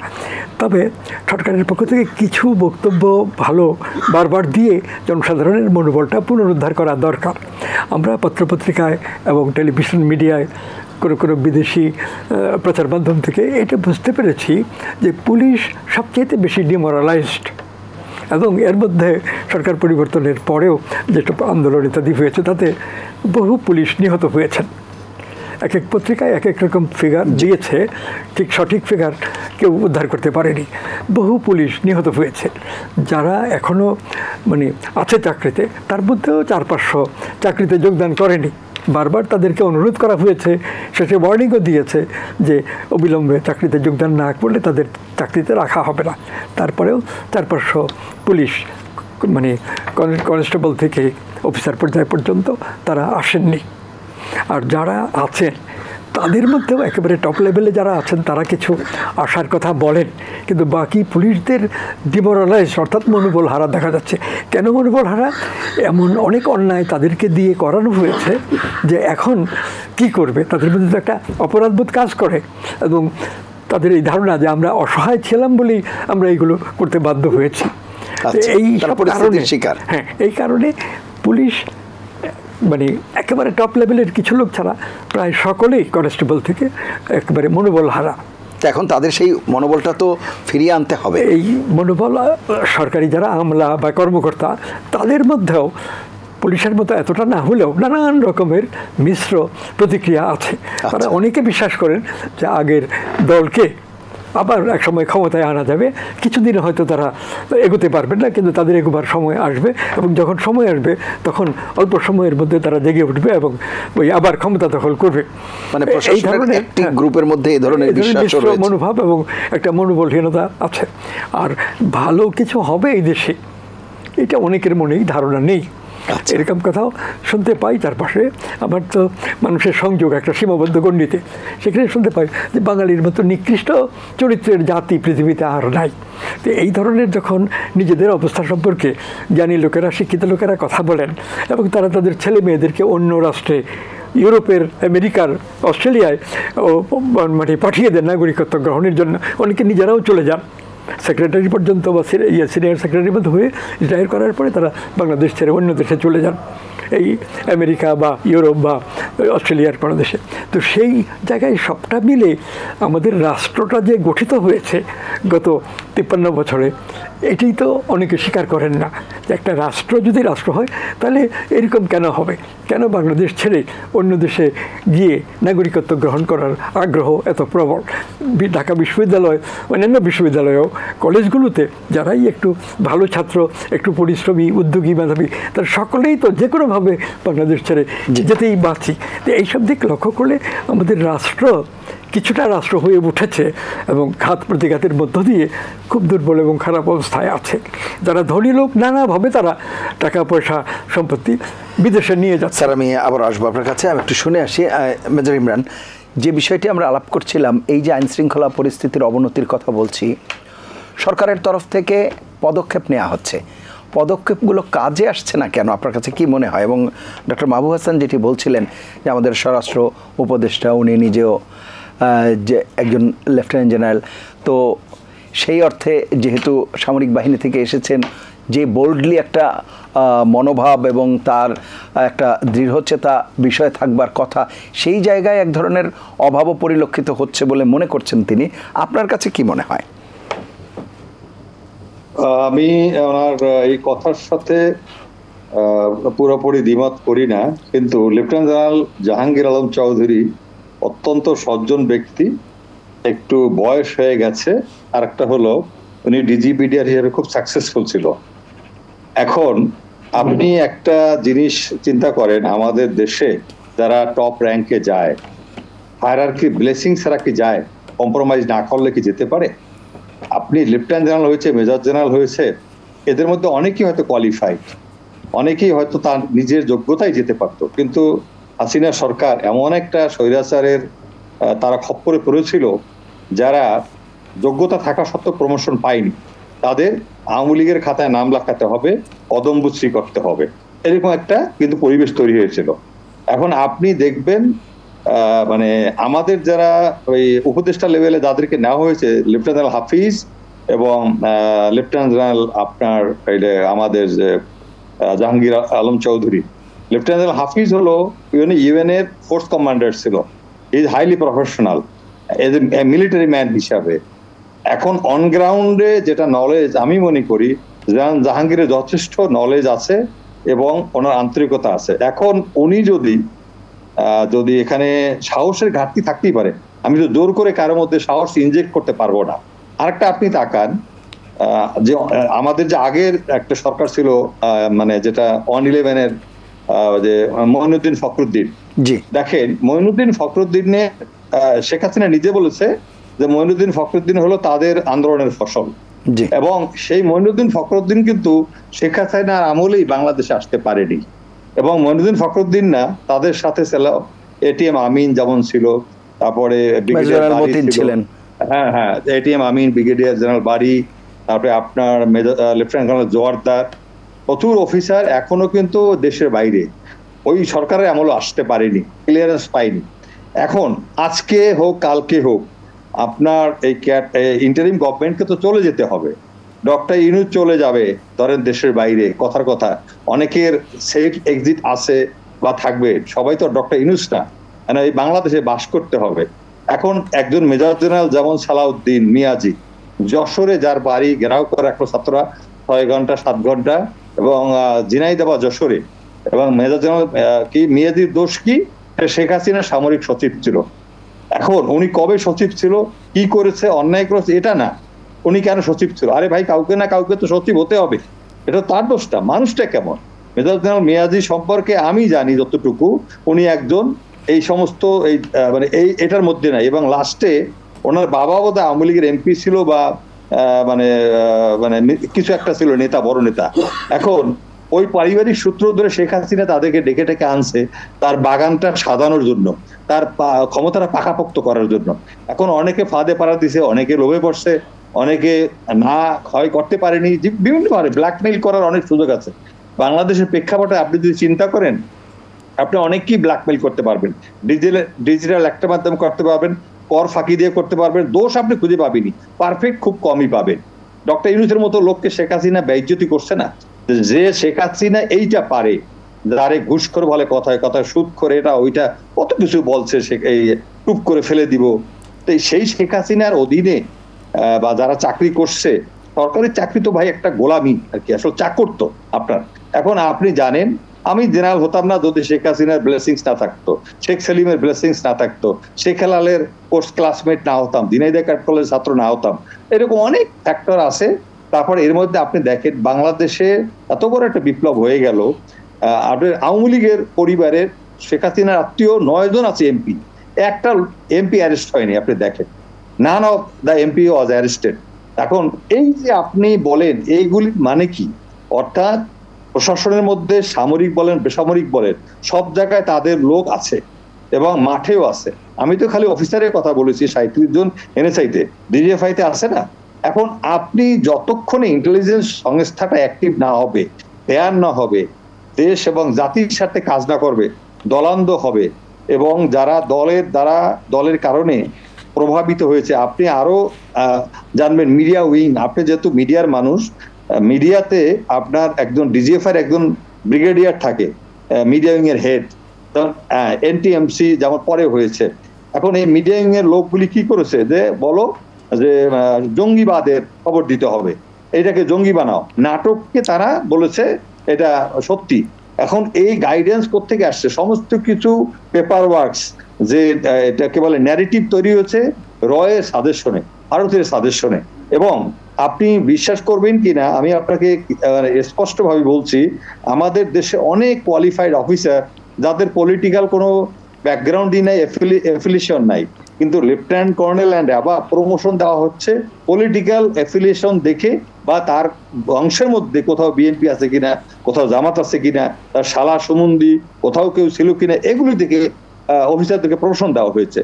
তবে সরকারের পক্ষ থেকে কিছু বক্তব্য ভালো বারবার দিয়ে জনসাধারণের মনোবলটা পুনরুদ্ধার করা দরকার। আমরা পত্রপত্রিকায় এবং টেলিভিশন মিডিয়ায় কোনো বিদেশি প্রচার মাধ্যম থেকে এটা বুঝতে পেরেছি যে পুলিশ সবচেয়ে বেশি ডিমোরালাইজড, এবং এর মধ্যে সরকার পরিবর্তনের পরেও যেটা আন্দোলন ইত্যাদি হয়েছে তাতে বহু পুলিশ নিহত হয়েছেন। এক এক পত্রিকায় এক এক রকম ফিগার দিয়েছে, ঠিক সঠিক ফিগার কেউ উদ্ধার করতে পারেনি। বহু পুলিশ নিহত হয়েছে, যারা এখনও মানে আছে চাকরিতে, তার মধ্যেও 400-500 চাকরিতে যোগদান করেনি। বারবার তাদেরকে অনুরোধ করা হয়েছে, শেষে ওয়ার্নিংও দিয়েছে যে অবিলম্বে চাকরিতে যোগদান না করলে তাদের চাকরিতে রাখা হবে না। তারপরেও 400-500 পুলিশ মানে কনস্টেবল থেকে অফিসার পর্যায় পর্যন্ত তারা আসেননি। আর যারা আছেন তাদের মধ্যেও একেবারে টপ লেভেলে যারা আছেন তারা কিছু আশার কথা বলেন, কিন্তু বাকি পুলিশদের ডিমোরালাইজ অর্থাৎ মনোবল হারা দেখা যাচ্ছে। কেন মনোবল হারা? এমন অনেক অন্যায় তাদেরকে দিয়ে করানো হয়েছে যে এখন কি করবে, তাদের মধ্যে তো একটা অপরাধবোধ কাজ করে, এবং তাদের এই ধারণা যে আমরা অসহায় ছিলাম বলেই আমরা এইগুলো করতে বাধ্য হয়েছি। এই কারণে হ্যাঁ, এই কারণে পুলিশ মানে একেবারে টপ লেভেলের কিছু লোক ছাড়া প্রায় সকলেই কনস্টেবল থেকে একেবারে মনোবল হারা। এখন তাদের সেই মনোবলটা তো ফিরিয়ে আনতে হবে। এই মনোবল সরকারি যারা আমলা বা কর্মকর্তা তাদের মধ্যেও পুলিশের মতো এতটা না হলেও নানান রকমের মিশ্র প্রতিক্রিয়া আছে। তারা অনেকে বিশ্বাস করেন যে আগের দলকে আবার এক সময় ক্ষমতায় আনা যাবে, কিছুদিন হয়তো তারা এগোতে পারবেন না, কিন্তু তাদের এগোবার সময় আসবে, এবং যখন সময় আসবে তখন অল্প সময়ের মধ্যে তারা জেগে উঠবে এবং ওই আবার ক্ষমতা দখল করবে। মানে এই ধরনের একটি গ্রুপের মধ্যে এই ধরনের মনোভাব এবং একটা মনোবলহীনতা আছে। আর ভালো কিছু হবে এই দেশে, এটা অনেকের মনেই ধারণা নেই। এরকম কথাও শুনতে পাই চারপাশে। আমার তো মানুষের সংযোগ একটা সীমাবদ্ধ গণ্ডিতে, সেখানে শুনতে পাই যে বাঙালির মতো নিকৃষ্ট চরিত্রের জাতি পৃথিবীতে আর নাই। তো এই ধরনের যখন নিজেদের অবস্থা সম্পর্কে জ্ঞানী লোকেরা, শিক্ষিত লোকেরা কথা বলেন, এবং তারা তাদের ছেলে মেয়েদেরকে অন্য রাষ্ট্রে, ইউরোপের, আমেরিকার, অস্ট্রেলিয়ায় মানে পাঠিয়ে দেন নাগরিকত্ব গ্রহণের জন্য, অনেকে নিজেরাও চলে যান সেক্রেটারি পর্যন্ত বা সিনিয়র সেক্রেটারির মধ্যে হয়ে রিটায়ার করার পরে তারা বাংলাদেশ ছেড়ে অন্য দেশে চলে যান, এই আমেরিকা বা ইউরোপ বা অস্ট্রেলিয়ার কোনো দেশে। তো সেই জায়গায় সবটা মিলে আমাদের রাষ্ট্রটা যে গঠিত হয়েছে গত 53 বছরে, এটাই তো অনেকে স্বীকার করেন না যে একটা রাষ্ট্র যদি রাষ্ট্র হয় তাহলে এরকম কেন হবে, কেন বাংলাদেশ ছেড়ে অন্য দেশে গিয়ে নাগরিকত্ব গ্রহণ করার আগ্রহ এত প্রবল। ঢাকা বিশ্ববিদ্যালয়, অন্যান্য বিশ্ববিদ্যালয়েও কলেজগুলোতে যারাই একটু ভালো ছাত্র, একটু পরিশ্রমী, উদ্যোগী, মেধাবী, তারা সকলেই তো যে কোনোভাবে বাংলাদেশ ছেড়ে যেতেই বাঁচি। তো এইসব দিক লক্ষ্য করলে আমাদের রাষ্ট্র কিছুটা রাষ্ট্র হয়ে উঠেছে, এবং ঘাত প্রতিঘাতের মধ্য দিয়ে খুব দুর্বল এবং খারাপ অবস্থায় আছে। যারা ধনী লোক নানাভাবে তারা টাকা পয়সা সম্পত্তি বিদেশে নিয়ে যাচ্ছে। স্যার, আমি আবার আসবো আপনার কাছে, আমি একটু শুনে আসি। মেজর ইমরান, যে বিষয়টি আমরা আলাপ করছিলাম, এই যে আইনশৃঙ্খলা পরিস্থিতির অবনতির কথা বলছি, সরকারের তরফ থেকে পদক্ষেপ নেওয়া হচ্ছে, পদক্ষেপগুলো কাজে আসছে না কেন আপনার কাছে কি মনে হয়? এবং ডক্টর মাহবুব হাসান যেটি বলছিলেন যে আমাদের স্বরাষ্ট্র উপদেষ্টা, উনি নিজেও যে একজন লেফটেন্যান্ট জেনারেল, তো সেই অর্থে যেহেতু সামরিক বাহিনী থেকে এসেছেন, যে বোল্ডলি একটা মনোভাব এবং তার একটা দৃঢ়চেতা বিষয় থাকবার কথা, সেই জায়গায় এক ধরনের অভাবও পরিলক্ষিত হচ্ছে বলে মনে করছেন তিনি। আপনার কাছে কি মনে হয়? আমি ওনার এই কথার সাথে পুরোপুরি দ্বিমত করি না, কিন্তু লেফটেন্যান্ট জেনারেল জাহাঙ্গীর আলম চৌধুরী অত্যন্ত সজ্জন ব্যক্তি, একটু বয়স হয়ে গেছে, আর একটা হলো উনি ডিজিপিডিআর হিসেবে খুব সাকসেসফুল ছিল। এখন আপনি একটা জিনিস চিন্তা করেন, আমাদের দেশে যারা টপ র্যাঙ্কে যায়, হায়ারার্কি ব্লেসিং ছাড়া কি যায়? কম্প্রোমাইজ না করলে কি যেতে পারে? আপনি লেফটেন্যান্ট জেনারেল হয়েছে, মেজর জেনারেল হয়েছে, এদের মধ্যে অনেকেই হয়তো কোয়ালিফাইড, অনেকেই হয়তো তার নিজের যোগ্যতায় যেতে পারতো, কিন্তু হাসিনা সরকার এমন একটা স্বৈরাচারের তারা খপ্পরে পড়েছিল, যারা যোগ্যতা থাকা সত্ত্বেও প্রমোশন পায়নি, তাদের আওয়ামী লীগের খাতায় নাম লেখাতে হবে, অদম্বশ্রী করতে হবে, এরকম একটা কিন্তু পরিবেশ তৈরি হয়েছিল। এখন আপনি দেখবেন মানে আমাদের যারা ওই উপদেষ্টা লেভেলে যাদেরকে নেওয়া হয়েছে, লেফটেন্যান্ট জেনারেল হাফিজ এবং লেফটেন্যান্ট জেনারেল আপনার আমাদের যে জাহাঙ্গীর আলম চৌধুরী, লেফটেন্যান্ট জেনারেল হাফিজ হলো ইউএন এর ফোর্স কমান্ডার ছিল, is highly professional as a military man হিসাবে। এখন অন গ্রাউন্ডে যেটা নলেজ আমি মনে করি জাহাঙ্গীরের যথেষ্ট নলেজ আছে এবং ওনার আন্তরিকতা আছে। এখন উনি যদি যদি এখানে সাহসের ঘাটতি থাকতেই পারে, আমি তো জোর করে কারোর মধ্যে সাহস ইনজেক্ট করতে পারবো না। আরেকটা আপনি তাকান, যে আমাদের যে আগের একটা সরকার ছিল, মানে যেটা 111-এর যে মঈনুদ্দিন ফখরুদ্দিন, জি দেখেন মঈনুদ্দিন ফখরুদ্দিনে শেখ হাসিনা নিজে বলেছে যে মঈনুদ্দিন ফখরুদ্দিন হলো তাদের আন্দোলনের ফসল। জি এবং সেই মঈনুদ্দিন ফখরুদ্দিন কিন্তু শেখ হাসিনার আমলেই বাংলাদেশে আসতে পারেনি। এবং মঈনুদ্দিন ফখরুদ্দিন না, তাদের সাথে ছিল এটিএম আমিন যেমন ছিল, তারপরে ব্রিগেডিয়ার বারী ছিলেন, হ্যাঁ হ্যাঁ, এটিএম আমিন, ব্রিগেডিয়ার জেনারেল বারী, তারপরে আপনার লেফটেন্যান্ট কর্নেল জোয়ারদার, প্রচুর অফিসার এখনো কিন্তু দেশের বাইরে, ওই সরকারের আমলে আসতে পারেনি, ক্লিয়ারেন্স পায়নি। এখন আজকে হোক কালকে হোক আপনার এই ইন্টারিম গভর্নমেন্টকে তো চলে যেতে হবে, ডক্টর ইউনূস চলে যাবে ধরেন দেশের বাইরে, কথার কথা অনেকের সেফ এক্সিট আছে বা থাকবে, সবাই তো ডক্টর ইউনূস না, মানে এই বাংলাদেশে বাস করতে হবে। এখন একজন মেজর জেনারেল যেমন সালাউদ্দিন মিয়াজি, যশোরে যার বাড়ি ঘেরাও করে রাখলো ছাত্ররা 6 ঘন্টা 7 ঘন্টা, এবং ঝিনাইদহ বা যশোরে, এবং মেজর জেনারেল কি মিয়াজির দোষ কি? শেখ হাসিনা সামরিক সচিব ছিল। এখন উনি কবে সচিব ছিল, কি করেছে, অন্যায় করেছে, এটা না, উনি কেন সচিব ছিল? আরে ভাই, কাউকে না কাউকে তো সচিব হতে হবে, এটা তার দোষটা। মানুষটা কেমন? মেজর জেনারেল মিয়াজি সম্পর্কে আমি জানি যতটুকু, উনি একজন এই সমস্ত এই মানে এটার মধ্যে নাই। এবং লাস্টে ওনার বাবা বোধহয় আওয়ামী লীগের এমপি ছিল বা মানে মানে কিছু একটা ছিল, নেতা, বড় নেতা। এখন ওই পারিবারিক সূত্র ধরে শেখ হাসিনা তাদেরকে ডেকে ডেকে আনছে তার বাগানটা সাজানোর জন্য, তার ক্ষমতাটা পাকাপোক্ত করার জন্য। এখন অনেকে ফাঁদে পাড়া দিছে, অনেকে লোভে পড়ছে, অনেকে না ক্ষয় করতে পারেনি, বিভিন্ন ভাবে ব্ল্যাকমেইল করার অনেক সুযোগ আছে বাংলাদেশের প্রেক্ষাপটে। আপনি যদি চিন্তা করেন, আপনি অনেককেই ব্ল্যাকমেইল করতে পারবেন, ডিজিটাল একটা মাধ্যমে করতে পারবেন, কর ফাঁকি দিয়ে করতে পারবেন, দোষ আপনি খুঁজে পাবেনি, পারফেক্ট খুব কমই পাবেন। ডক্টর ইউনূসের মতো লোককে শেখ হাসিনা বেইজ্জতি করছে না, যে শেখ হাসিনা এইটা পারে, যারে ঘুষখোর বলে, কথায় কথায় সুদ করে, এটা ওইটা কত কিছু বলছে, সে এই টুপ করে ফেলে দিব। তো সেই শেখ হাসিনার অধীনে বা যারা চাকরি করছে, সরকারি চাকরি তো ভাই একটা গোলামি আর কি, আসলে চাকর তো আপনার। এখন আপনি জানেন, আমি জেনারেল হতাম না যদি শেখ হাসিনার ব্লেসিংস না থাকতো, শেখ সেলিমের ব্লেসিংস না থাকতো, শেখ হেলালের পোস্ট ক্লাসমেট না হতাম, ঝিনাইদহ কলেজের ছাত্র না হতাম, এরকম অনেক ফ্যাক্টর আছে। তারপর এর মধ্যে আপনি দেখেন, বাংলাদেশে এত বড় একটা বিপ্লব হয়ে গেল, আপনার আওয়ামী লীগের পরিবারের শেখ হাসিনার আত্মীয় 9 জন আছে এমপি, একটা এমপি অ্যারেস্ট হয়নি। আপনি দেখেন, none of the MP was arrested. এখন এই যে আপনি বলেন, এইগুলি মানে কি? অর্থাৎ প্রশাসনের মধ্যে সামরিক বলেন বেসামরিক বলেন, সব জায়গায় তাদের লোক আছে এবং মাঠেও আছে। আমি তো খালি অফিসারের কথা বলেছি, 37 জন এনএসআইতে, ডিজিএফআইতে আছে না। এখন আপনি যতক্ষণে ইন্টেলিজেন্স সংস্থাটা অ্যাক্টিভ না হবে, ফেয়ার না হবে, দেশ এবং জাতির সাথে কাজ না করবে, দলান্ধ হবে, এবং যারা দলের কারণে প্রভাবিত হয়েছে, আপনি আরো জানবেন মিডিয়া উইং, আপনি যেহেতু মিডিয়ার মানুষ, মিডিয়াতে আপনার একজন ডিজিএফআই একজন ব্রিগেডিয়ার থাকে, মিডিয়া উইং এর হেড, এনটিএমসি যেমন পরে হয়েছে। এখন এই মিডিয়া উইং এর লোকগুলি কি করেছে, যে বলো যে জঙ্গিবাদের খবর দিতে হবে, এটাকে জঙ্গি বানাও, নাটককে তারা বলেছে এটা সত্যি। এখন এই গাইডেন্স কোত্থেকে আসছে? সমস্ত কিছু পেপার ওয়ার্কস, যে এটাকে বলে ন্যারেটিভ তৈরি হয়েছে রয়ের সাজেশনে, ভারতের সাজেশনে। এবং আপনি বিশ্বাস করবেন কিনা, আমি আপনাকে স্পষ্টভাবে বলছি, আমাদের দেশে অনেক কোয়ালিফাইড অফিসার যাদের পলিটিক্যাল কোনো ব্যাকগ্রাউন্ডই নাই, এফিলিয়েশন নাই, কিন্তু lieutenant colonel and above promotion দেওয়া হচ্ছে পলিটিক্যাল এফিলিয়েশন দেখে, বা তার বংশের মধ্যে কোথাও বিএনপি আছে কিনা, কোথাও জামাত আছে কিনা, তার শালা সুমন্দি কোথাও কেউ ছিল কিনা, এগুলি থেকে অফিসারদেরকে প্রমোশন দেওয়া হয়েছে।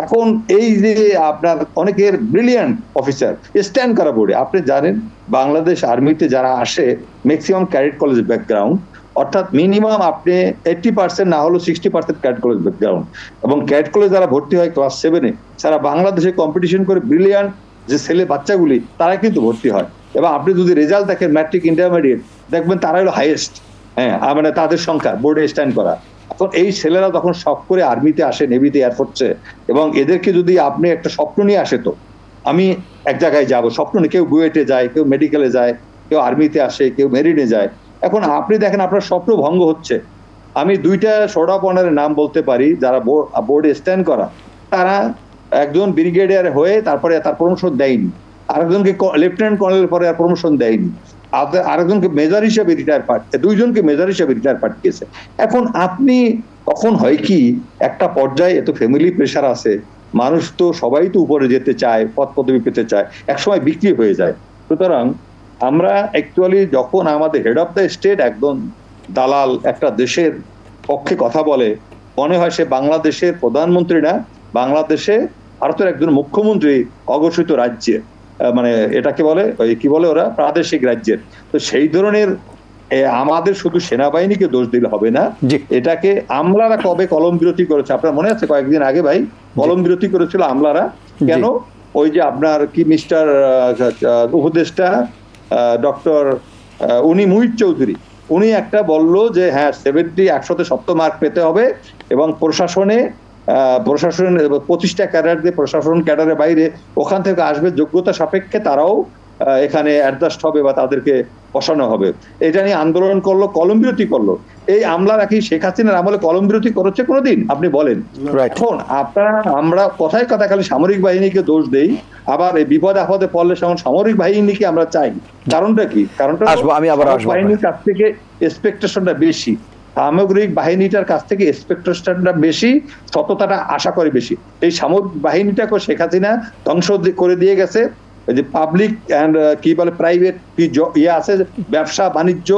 এখন এই যে আপনার অনেকের ব্রিলিয়ান্ট অফিসার স্ট্যান্ড করা বোর্ডে, আপনি জানেন বাংলাদেশ আর্মিতে যারা আসে ম্যাক্সিমাম ক্যাডেট কলেজ ব্যাকগ্রাউন্ড, অর্থাৎ মিনিমাম আপনি 80% না হলেও 60% ক্যাডেট কলেজ ব্যাকগ্রাউন্ড। এবং ক্যাডেট কলেজ যারা ভর্তি হয় ক্লাস 7-এ, সারা বাংলাদেশে কম্পিটিশন করে ব্রিলিয়ান্ট যে ছেলে বাচ্চাগুলি, তারা কিন্তু ভর্তি হয়। এবং আপনি যদি রেজাল্ট দেখেন ম্যাট্রিক ইন্টারমিডিয়েট, দেখবেন তারা হলো হাইয়েস্ট, হ্যাঁ, মানে তাদের সংখ্যা বোর্ডে স্ট্যান্ড করা। এখন এই ছেলেরা তখন শখ করে আর্মিতে আসে, নেভিতে, এয়ারফোর্সে, এবং এদেরকে যদি আপনি একটা স্বপ্ন নিয়ে আসে, তো আমি এক জায়গায় যাব, স্বপ্ন নিয়ে কেউ বুয়েটে যায়, কেউ মেডিকেলে যায়, কেউ আর্মিতে আসে, কেউ মেরিনে যায়। এখন আপনি দেখেন আপনার স্বপ্ন ভঙ্গ হচ্ছে, আমি 2টা সোডা পনেরের নাম বলতে পারি যারা বোর্ডে স্ট্যান্ড করা, তারা একজন ব্রিগেডিয়ার হয়ে তারপরে তার প্রমোশন দেয়নি, আরেকজনকে লেফটেন্যান্ট কর্নেলের পরে আর প্রমোশন দেয়নি, আরেকজনকে মেজর হিসেবে রিটায়ার পাঠিয়ে, 2জনকে মেজর হিসেবে রিটায়ার পাঠিয়েছে। এখন আপনি তখন হয় কি, একটা পর্যায়ে এত ফ্যামিলি প্রেশার আছে, মানুষ তো সবাই তো উপরে যেতে চায়, পদ পদবি পেতে চায়, একসময় বিক্রি হয়ে যায়। সুতরাং আমরা অ্যাকচুয়ালি যখন আমাদের হেড অফ দ্য স্টেট একদম দালাল একটা দেশের পক্ষে কথা বলে, মনে হয় সে বাংলাদেশের প্রধানমন্ত্রী না, বাংলাদেশে ভারতের একজন মুখ্যমন্ত্রী অঘোষিত রাজ্যে, মানে এটাকে বলে ওই কি বলে ওরা, প্রাদেশিক রাজ্যের। তো সেই ধরনের আমাদের শুধু সেনাবাহিনীকে দোষ দিলে হবে না, এটাকে আমলারা কবে কলম বিরতি করেছে আপনার মনে আছে? কয়েকদিন আগে ভাই কলম বিরতি করেছিল আমলারা। কেন? ওই যে আপনার কি মিস্টার উপদেষ্টা ডক্টর উনি মুহিত চৌধুরী, উনি একটা বললো যে হ্যাঁ 100-তে মার্ক পেতে হবে এবং প্রশাসনে 25টা ক্যাডার দিয়ে প্রশাসন ক্যাডারের বাইরে ওখান থেকে আসবে যোগ্যতা সাপেক্ষে তারাও এখানে অ্যাডজাস্ট হবে বা তাদেরকে বসানো হবে। এটা নিয়ে আন্দোলন করলো, কলম বিরতি করলো। এই আমলারা কি শেখ হাসিনার আমলে কলম বিরতি করেছে কোনোদিন? আপনি বলেন। এখন আমরা কথায় কথা খালি সামরিক বাহিনীকে দোষ দেই, আবার এই বিপদ আপদে পড়লে সামরিক বাহিনীকে আমরা চাই। কারণটা কি? কারণটা বাহিনীর কাছ থেকে এক্সপেকটেশনটা বেশি, সামগ্রিক বাহিনীটার কাছ থেকে এক্সপেকটেশনটা বেশি, সততাটা আশা করে বেশি। এই সামরিক বাহিনীটাকে শেখ হাসিনা ধ্বংস করে দিয়ে গেছে। যে পাবলিক অ্যান্ড কি বলে প্রাইভেট আছে, ব্যবসা বাণিজ্য,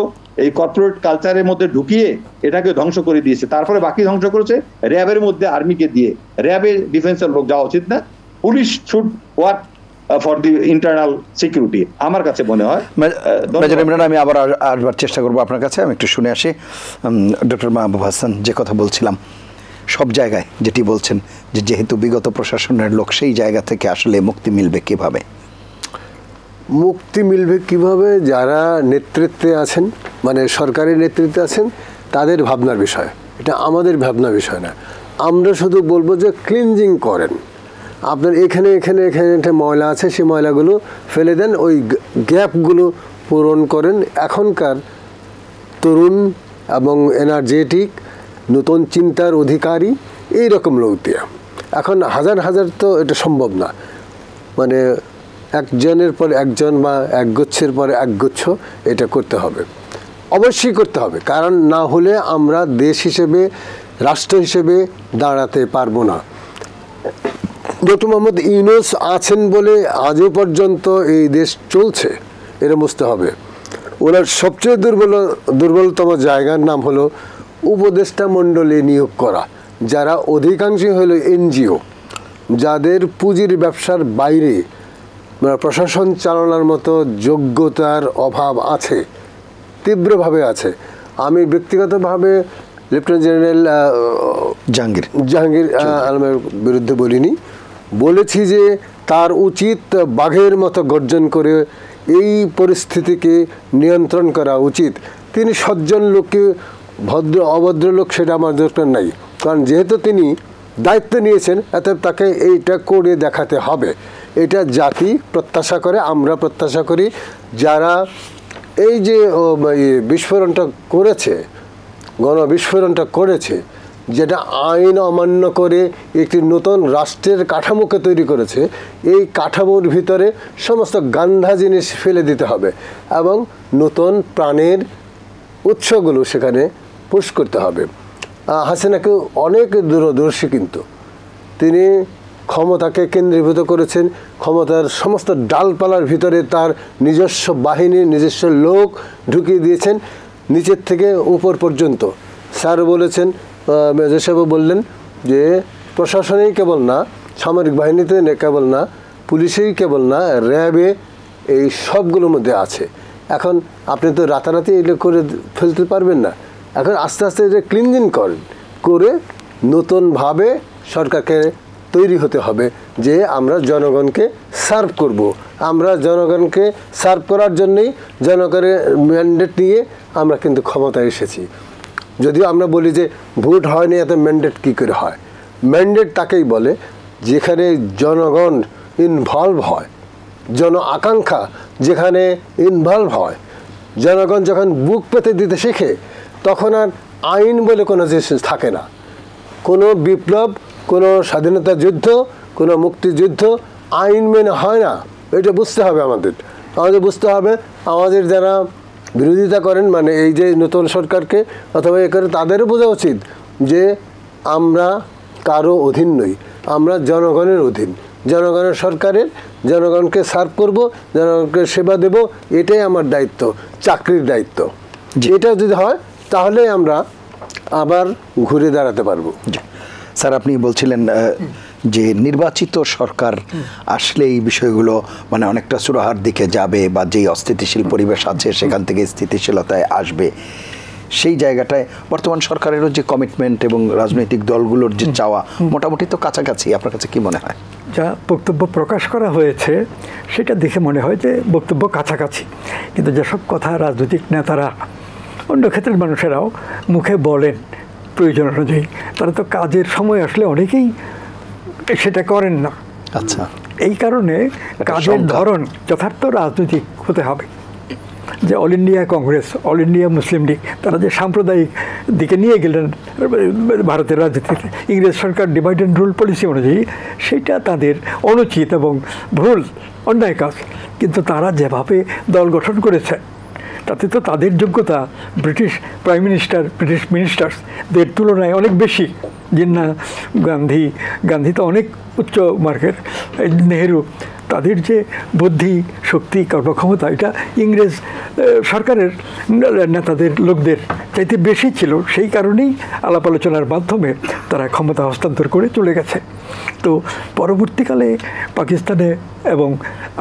এই কর্পোরেট কালচারের মধ্যে ঢুকিয়ে এটাকে ধ্বংস করে দিয়েছে। তারপরে বাকি ধ্বংস করেছে র্যাবের মধ্যে আর্মিকে দিয়ে। র্যাবে ডিফেন্সের লোক যাওয়া উচিত না? Police should work for the internal security, আমার কাছে মনে হয়। মেজর ইমরান, আমি আবার আসবার চেষ্টা করবো আপনার কাছে, আমি একটু শুনে আসি। ডক্টর মাহবুব হাসান, যে কথা বলছিলাম, সব জায়গায় যেটি বলছেন যে যেহেতু বিগত প্রশাসনের লোক, সেই জায়গা থেকে আসলে মুক্তি মিলবে কিভাবে? মুক্তি মিলবে কিভাবে? যারা নেতৃত্বে আছেন, মানে সরকারি নেতৃত্বে আছেন, তাদের ভাবনার বিষয়, এটা আমাদের ভাবনার বিষয় না। আমরা শুধু বলবো যে ক্লিনজিং করেন, আপনার এখানে এখানে এখানে একটা ময়লা আছে, সেই ময়লাগুলো ফেলে দেন, ওই গ্যাপগুলো পূরণ করেন। এখনকার তরুণ এবং এনার্জেটিক নতুন চিন্তার অধিকারী এইরকম লোক দিয়ে, এখন হাজার হাজার তো এটা সম্ভব না, মানে একজনের পর একজন বা একগুচ্ছের পরে একগুচ্ছ এটা করতে হবে, অবশ্যই করতে হবে। কারণ না হলে আমরা দেশ হিসেবে, রাষ্ট্র হিসেবে দাঁড়াতে পারবো না। ডক্টর মোহাম্মদ ইউনূস আছেন বলে আজও পর্যন্ত এই দেশ চলছে, এটা বুঝতে হবে। ওনার সবচেয়ে দুর্বলতম জায়গার নাম হলো উপদেষ্টা মণ্ডলী নিয়োগ করা, যারা অধিকাংশই হলো এনজিও, যাদের পুঁজির ব্যবসার বাইরে প্রশাসন চালানোর মতো যোগ্যতার অভাব আছে, তীব্রভাবে আছে। আমি ব্যক্তিগতভাবে লেফটেন্যান্ট জেনারেল জাহাঙ্গীর আলমের বিরুদ্ধে বলিনি, বলেছি যে তার উচিত বাঘের মতো গর্জন করে এই পরিস্থিতিকে নিয়ন্ত্রণ করা উচিত। তিনি সজ্জন লোককে অভদ্র লোক সেটা আমার দরকার নাই, কারণ যেহেতু তিনি দায়িত্ব নিয়েছেন, এত তাকে এইটা করে দেখাতে হবে। এটা জাতি প্রত্যাশা করে, আমরা প্রত্যাশা করি। যারা এই যে বিস্ফোরণটা করেছে, গণবিস্ফোরণটা করেছে, যেটা আইন অমান্য করে একটি নতুন রাষ্ট্রের কাঠামোকে তৈরি করেছে, এই কাঠামোর ভিতরে সমস্ত গান্ধা জিনিস ফেলে দিতে হবে এবং নতুন প্রাণের উৎসগুলো সেখানে পুশ করতে হবে। হাসিনাকে অনেক দূরদর্শী, কিন্তু তিনি ক্ষমতাকে কেন্দ্রীভূত করেছেন, ক্ষমতার সমস্ত ডালপালার ভিতরে তার নিজস্ব বাহিনী, নিজস্ব লোক ঢুকিয়ে দিয়েছেন নিচের থেকে উপর পর্যন্ত। স্যার বলেছেন, মেজর সাহেব বললেন যে প্রশাসনেই কেবল না, সামরিক বাহিনীতে কেবল না, পুলিশেই কেবল না, র্যাবে, এই সবগুলোর মধ্যে আছে। এখন আপনি তো রাতারাতি এগুলো করে ফেলতে পারবেন না, এখন আস্তে আস্তে এটা ক্লিনজিং করে নতুনভাবে সরকারকে তৈরি হতে হবে যে আমরা জনগণকে সার্ভ করব। আমরা জনগণকে সার্ভ করার জন্যই জনগণের ম্যান্ডেট নিয়ে আমরা কিন্তু ক্ষমতায় এসেছি। যদিও আমরা বলি যে ভোট হয়নি, এত ম্যান্ডেট কী করে হয়? ম্যান্ডেট তাকেই বলে যেখানে জনগণ ইনভলভ হয়, জন আকাঙ্ক্ষা যেখানে ইনভলভ হয়, জনগণ যখন বুক পেতে দিতে শেখে, তখন আর আইন বলে কোনো জিনিস থাকে না। কোনো বিপ্লব, কোনো স্বাধীনতা যুদ্ধ, কোনো মুক্তিযুদ্ধ আইন মেনে হয় না। এটা বুঝতে হবে আমাদের বুঝতে হবে। আমাদের যারা বিরোধিতা করেন, মানে এই যে নতুন সরকারকে অথবা এ করে, তাদেরও বোঝা উচিত যে আমরা কারো অধীন নই, আমরা জনগণের অধীন, জনগণের সরকারের, জনগণকে সার্ভ করব, জনগণকে সেবা দেব, এটাই আমার দায়িত্ব, চাকরির দায়িত্ব। এটা যদি হয় তাহলে আমরা আবার ঘুরে দাঁড়াতে পারবো। স্যার, আপনি বলছিলেন যে নির্বাচিত সরকার আসলে এই বিষয়গুলো মানে অনেকটা সুরাহার দিকে যাবে, বা যেই অস্থিতিশীল পরিবেশ আছে সেখান থেকে স্থিতিশীলতায় আসবে। সেই জায়গাটায় বর্তমান সরকারেরও যে কমিটমেন্ট এবং রাজনৈতিক দলগুলোর যে চাওয়া মোটামুটি তো কাছাকাছি। আপনার কাছে কি মনে হয়? যা বক্তব্য প্রকাশ করা হয়েছে সেটা দেখে মনে হয় যে বক্তব্য কাছাকাছি, কিন্তু যেসব কথা রাজনৈতিক নেতারা, অন্য ক্ষেত্রের মানুষেরাও মুখে বলেন প্রয়োজন অনুযায়ী, তারা তো কাজের সময় আসলে অনেকেই সেটা করেন না। আচ্ছা, এই কারণে কাজের ধরন যথার্থ রাজনৈতিক হতে হবে। যে all India Congress, all India Muslim League, তারা যে সাম্প্রদায়িক দিকে নিয়ে গেলেন ভারতের রাজনীতিতে ইংরেজ সরকার ডিভাইড অ্যান্ড রুল পলিসি অনুযায়ী, সেটা তাদের অনুচিত এবং ভুল, অন্যায় কাজ। কিন্তু তারা যেভাবে দল গঠন করেছে তাতে তো তাদের যোগ্যতা ব্রিটিশ প্রাইম মিনিস্টার, ব্রিটিশ মিনিস্টারদের তুলনায় অনেক বেশি। জিন্না, গান্ধী তো অনেক উচ্চ মার্কের, নেহেরু, তাদের যে বুদ্ধি, শক্তি, কর্মক্ষমতা, এটা ইংরেজ সরকারের নেতাদের, লোকদের চাইতে বেশি ছিল। সেই কারণেই আলাপ আলোচনার মাধ্যমে তারা ক্ষমতা হস্তান্তর করে চলে গেছে। তো পরবর্তীকালে পাকিস্তানে এবং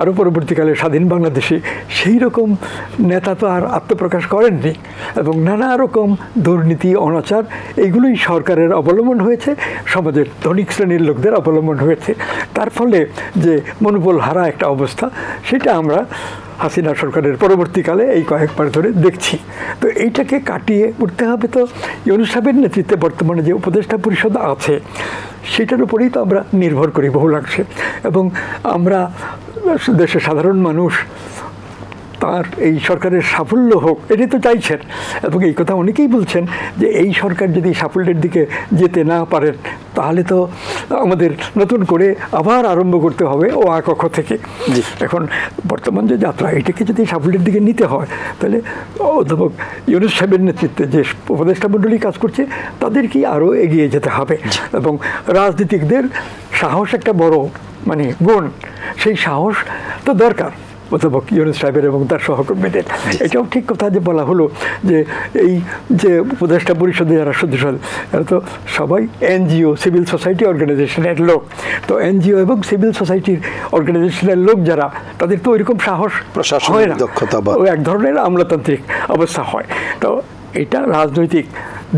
আরও পরবর্তীকালে স্বাধীন বাংলাদেশে সেই রকম নেতা তো আর আত্মপ্রকাশ করেননি, এবং নানা রকম দুর্নীতি, অনাচার, এইগুলোই সরকারের অবলম্বন হয়েছে, সমাজের ধনিক শ্রেণীর লোকদের অবলম্বন হয়েছে। তার ফলে যে মনোবল হারা একটা অবস্থা, সেটা আমরা হাসিনা সরকারের পরবর্তীকালে এই কয়েকবার ধরে দেখছি। তো এইটাকে কাটিয়ে উঠতে হবে। তো ইউনূস সাহেবের নেতৃত্বে বর্তমানে যে উপদেষ্টা পরিষদ আছে সেটার উপরেই তো আমরা নির্ভর করি বহুলাংশে, এবং আমরা দেশের সাধারণ মানুষ তার এই সরকারের সাফল্য হোক এটাই তো চাইছেন, এবং এই কথা অনেকেই বলছেন যে এই সরকার যদি সাফল্যের দিকে যেতে না পারেন তাহলে তো আমাদের নতুন করে আবার আরম্ভ করতে হবে ও আ কক্ষ থেকে। এখন বর্তমান যে যাত্রা, এটাকে যদি সাফল্যের দিকে নিতে হয় তাহলে অধ্যাপক ইউনূস সাহেবের নেতৃত্বে যে উপদেষ্টা মণ্ডলী কাজ করছে তাদেরকেই আরও এগিয়ে যেতে হবে, এবং রাজনীতিকদের সাহস একটা বড় মানে গুণ, সেই সাহস তো দরকার অধ্যাপক ইউনূস সাহেবের এবং তার সহকর্মীদের। এটাও ঠিক কথা যে বলা হলো যে এই যে উপদেষ্টা পরিষদে যারা সদস্য, এরা তো সবাই এনজিও, সিভিল সোসাইটি অর্গানাইজেশনের লোক। তো এনজিও এবং সিভিল সোসাইটির অর্গানাইজেশনের লোক যারা, তাদের তো ওইরকম সাহস হয় না, ও এক ধরনের আমলাতান্ত্রিক অবস্থা হয়। তো এটা রাজনৈতিক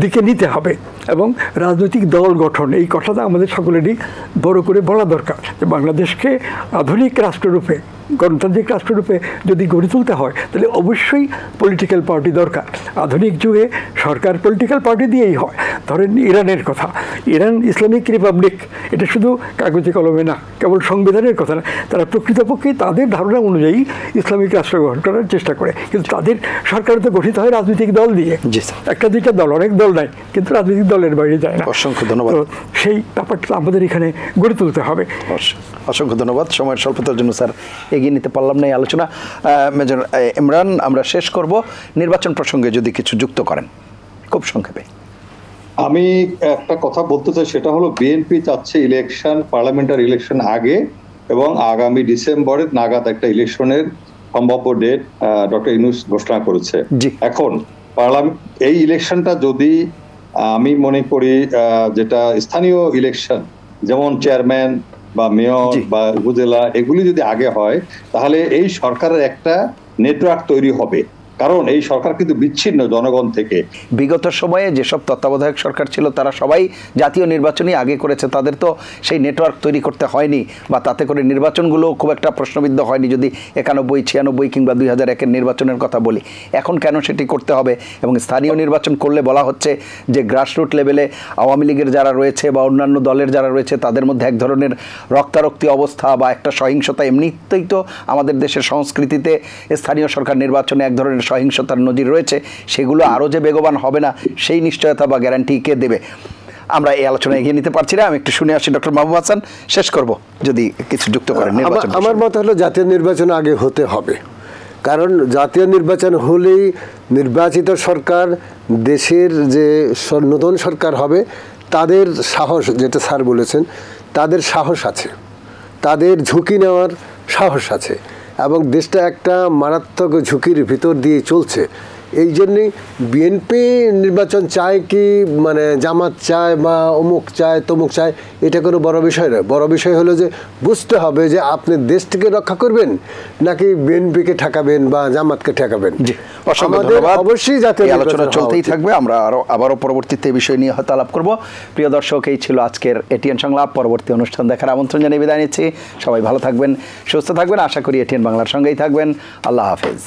দিকে নিতে হবে, এবং রাজনৈতিক দল গঠন, এই কথাটা আমাদের সকলেরই বড় করে বলা দরকার যে বাংলাদেশকে আধুনিক রাষ্ট্ররূপে, গণতান্ত্রিক রাষ্ট্ররূপে যদি গড়ে তুলতে হয় তাহলে অবশ্যই পলিটিক্যাল পার্টি দরকার। আধুনিক যুগে সরকার পলিটিক্যাল পার্টি দিয়েই হয়। ধরেন ইরানের কথা, ইরান ইসলামিক রিপাবলিক, এটা শুধু কাগজে কলমে না, কেবল সংবিধানের কথা না, তারা প্রকৃতপক্ষে তাদের ধারণা অনুযায়ী ইসলামিক রাষ্ট্র গঠন করার চেষ্টা করে, কিন্তু তাদের সরকার তো গঠিত হয় রাজনৈতিক দল দিয়ে, একটা দুইটা দল, অনেক দল নাই, কিন্তু রাজনৈতিক দলের বাইরে যায় না। অসংখ্য ধন্যবাদ। তো সেই ব্যাপারটা আমাদের এখানে গড়ে তুলতে হবে। অসংখ্য ধন্যবাদ। সময়ের স্বল্পতার জন্য স্যার এগিয়ে নিতে পারলাম না এই আলোচনা। মেজর ইমরান, আমরা শেষ করব, নির্বাচন প্রসঙ্গে যদি কিছু যুক্ত করেন খুব সংক্ষেপে। আমি একটা কথা বলতে চাই, সেটা হলো বিএনপি চাচ্ছে ইলেকশন, পার্লামেন্টারি ইলেকশন আগে, এবং আগামী ডিসেম্বরের নাগাদ একটা ইলেকশনের সম্ভাব্য ডেট ডক্টর ইউনূস ঘোষণা করেছে। এখন এই ইলেকশনটা যদি, আমি মনে করি যেটা স্থানীয় ইলেকশন, যেমন চেয়ারম্যান বা মেয়র বা উপজেলা, এগুলি যদি আগে হয় তাহলে এই সরকারের একটা নেটওয়ার্ক তৈরি হবে, কারণ এই সরকার কিন্তু বিচ্ছিন্ন জনগণ থেকে। বিগত সময়ে যেসব তত্ত্বাবধায়ক সরকার ছিল তারা সবাই জাতীয় নির্বাচনই আগে করেছে, তাদের তো সেই নেটওয়ার্ক তৈরি করতে হয়নি, বা তাতে করে নির্বাচনগুলো খুব একটা প্রশ্নবিদ্ধ হয়নি। যদি 91, 96 কিংবা 2001-এর নির্বাচনের কথা বলি, এখন কেন সেটি করতে হবে? এবং স্থানীয় নির্বাচন করলে বলা হচ্ছে যে গ্রাসরুট লেভেলে আওয়ামী লীগের যারা রয়েছে বা অন্যান্য দলের যারা রয়েছে তাদের মধ্যে এক ধরনের রক্তারক্তি অবস্থা বা একটা সহিংসতা, এমনিতেই তো আমাদের দেশের সংস্কৃতিতে স্থানীয় সরকার নির্বাচনে এক ধরনের সহিংসতার নজির রয়েছে, সেগুলো আরও যে বেগবান হবে না সেই নিশ্চয়তা বা গ্যারান্টি কে দেবে? আমরা এই আলোচনা এগিয়ে নিতে পারছি না। আমি একটু শুনে আসি ডক্টর মাহবুব হাসান, শেষ করব যদি কিছু যুক্ত করেন। আমার মত হলো জাতীয় নির্বাচন আগে হতে হবে, কারণ জাতীয় নির্বাচন হলেই নির্বাচিত সরকার, দেশের যে নতুন সরকার হবে তাদের সাহস, যেটা স্যার বলেছেন, তাদের সাহস আছে, তাদের ঝুঁকি নেওয়ার সাহস আছে, এবং দেশটা একটা মারাত্মক ঝুঁকির ভিতর দিয়ে চলছে। এই জন্যই বিএনপি নির্বাচন চায় কি মানে জামাত চায় বা অমুক চায় তমুক চায়, এটা কোনো বড় বিষয় নয়। বড় বিষয় হলো যে বুঝতে হবে যে আপনি দেশটিকে রক্ষা করবেন নাকি বিএনপিকে ঠেকাবেন বা জামাতকে ঠেকাবেন। আমাদের অবশ্যই জাতীয় আলোচনা চলতেই থাকবে, আমরা আবারও পরবর্তীতে এই বিষয় নিয়ে হয়তো আলাপ করব। প্রিয় দর্শক, এই ছিল আজকের এটিএন সংলাপ। পরবর্তী অনুষ্ঠান দেখার আমন্ত্রণ জানিয়ে বিদায় নিচ্ছি। সবাই ভালো থাকবেন, সুস্থ থাকবেন, আশা করি এটিএন বাংলার সঙ্গেই থাকবেন। আল্লাহ হাফেজ।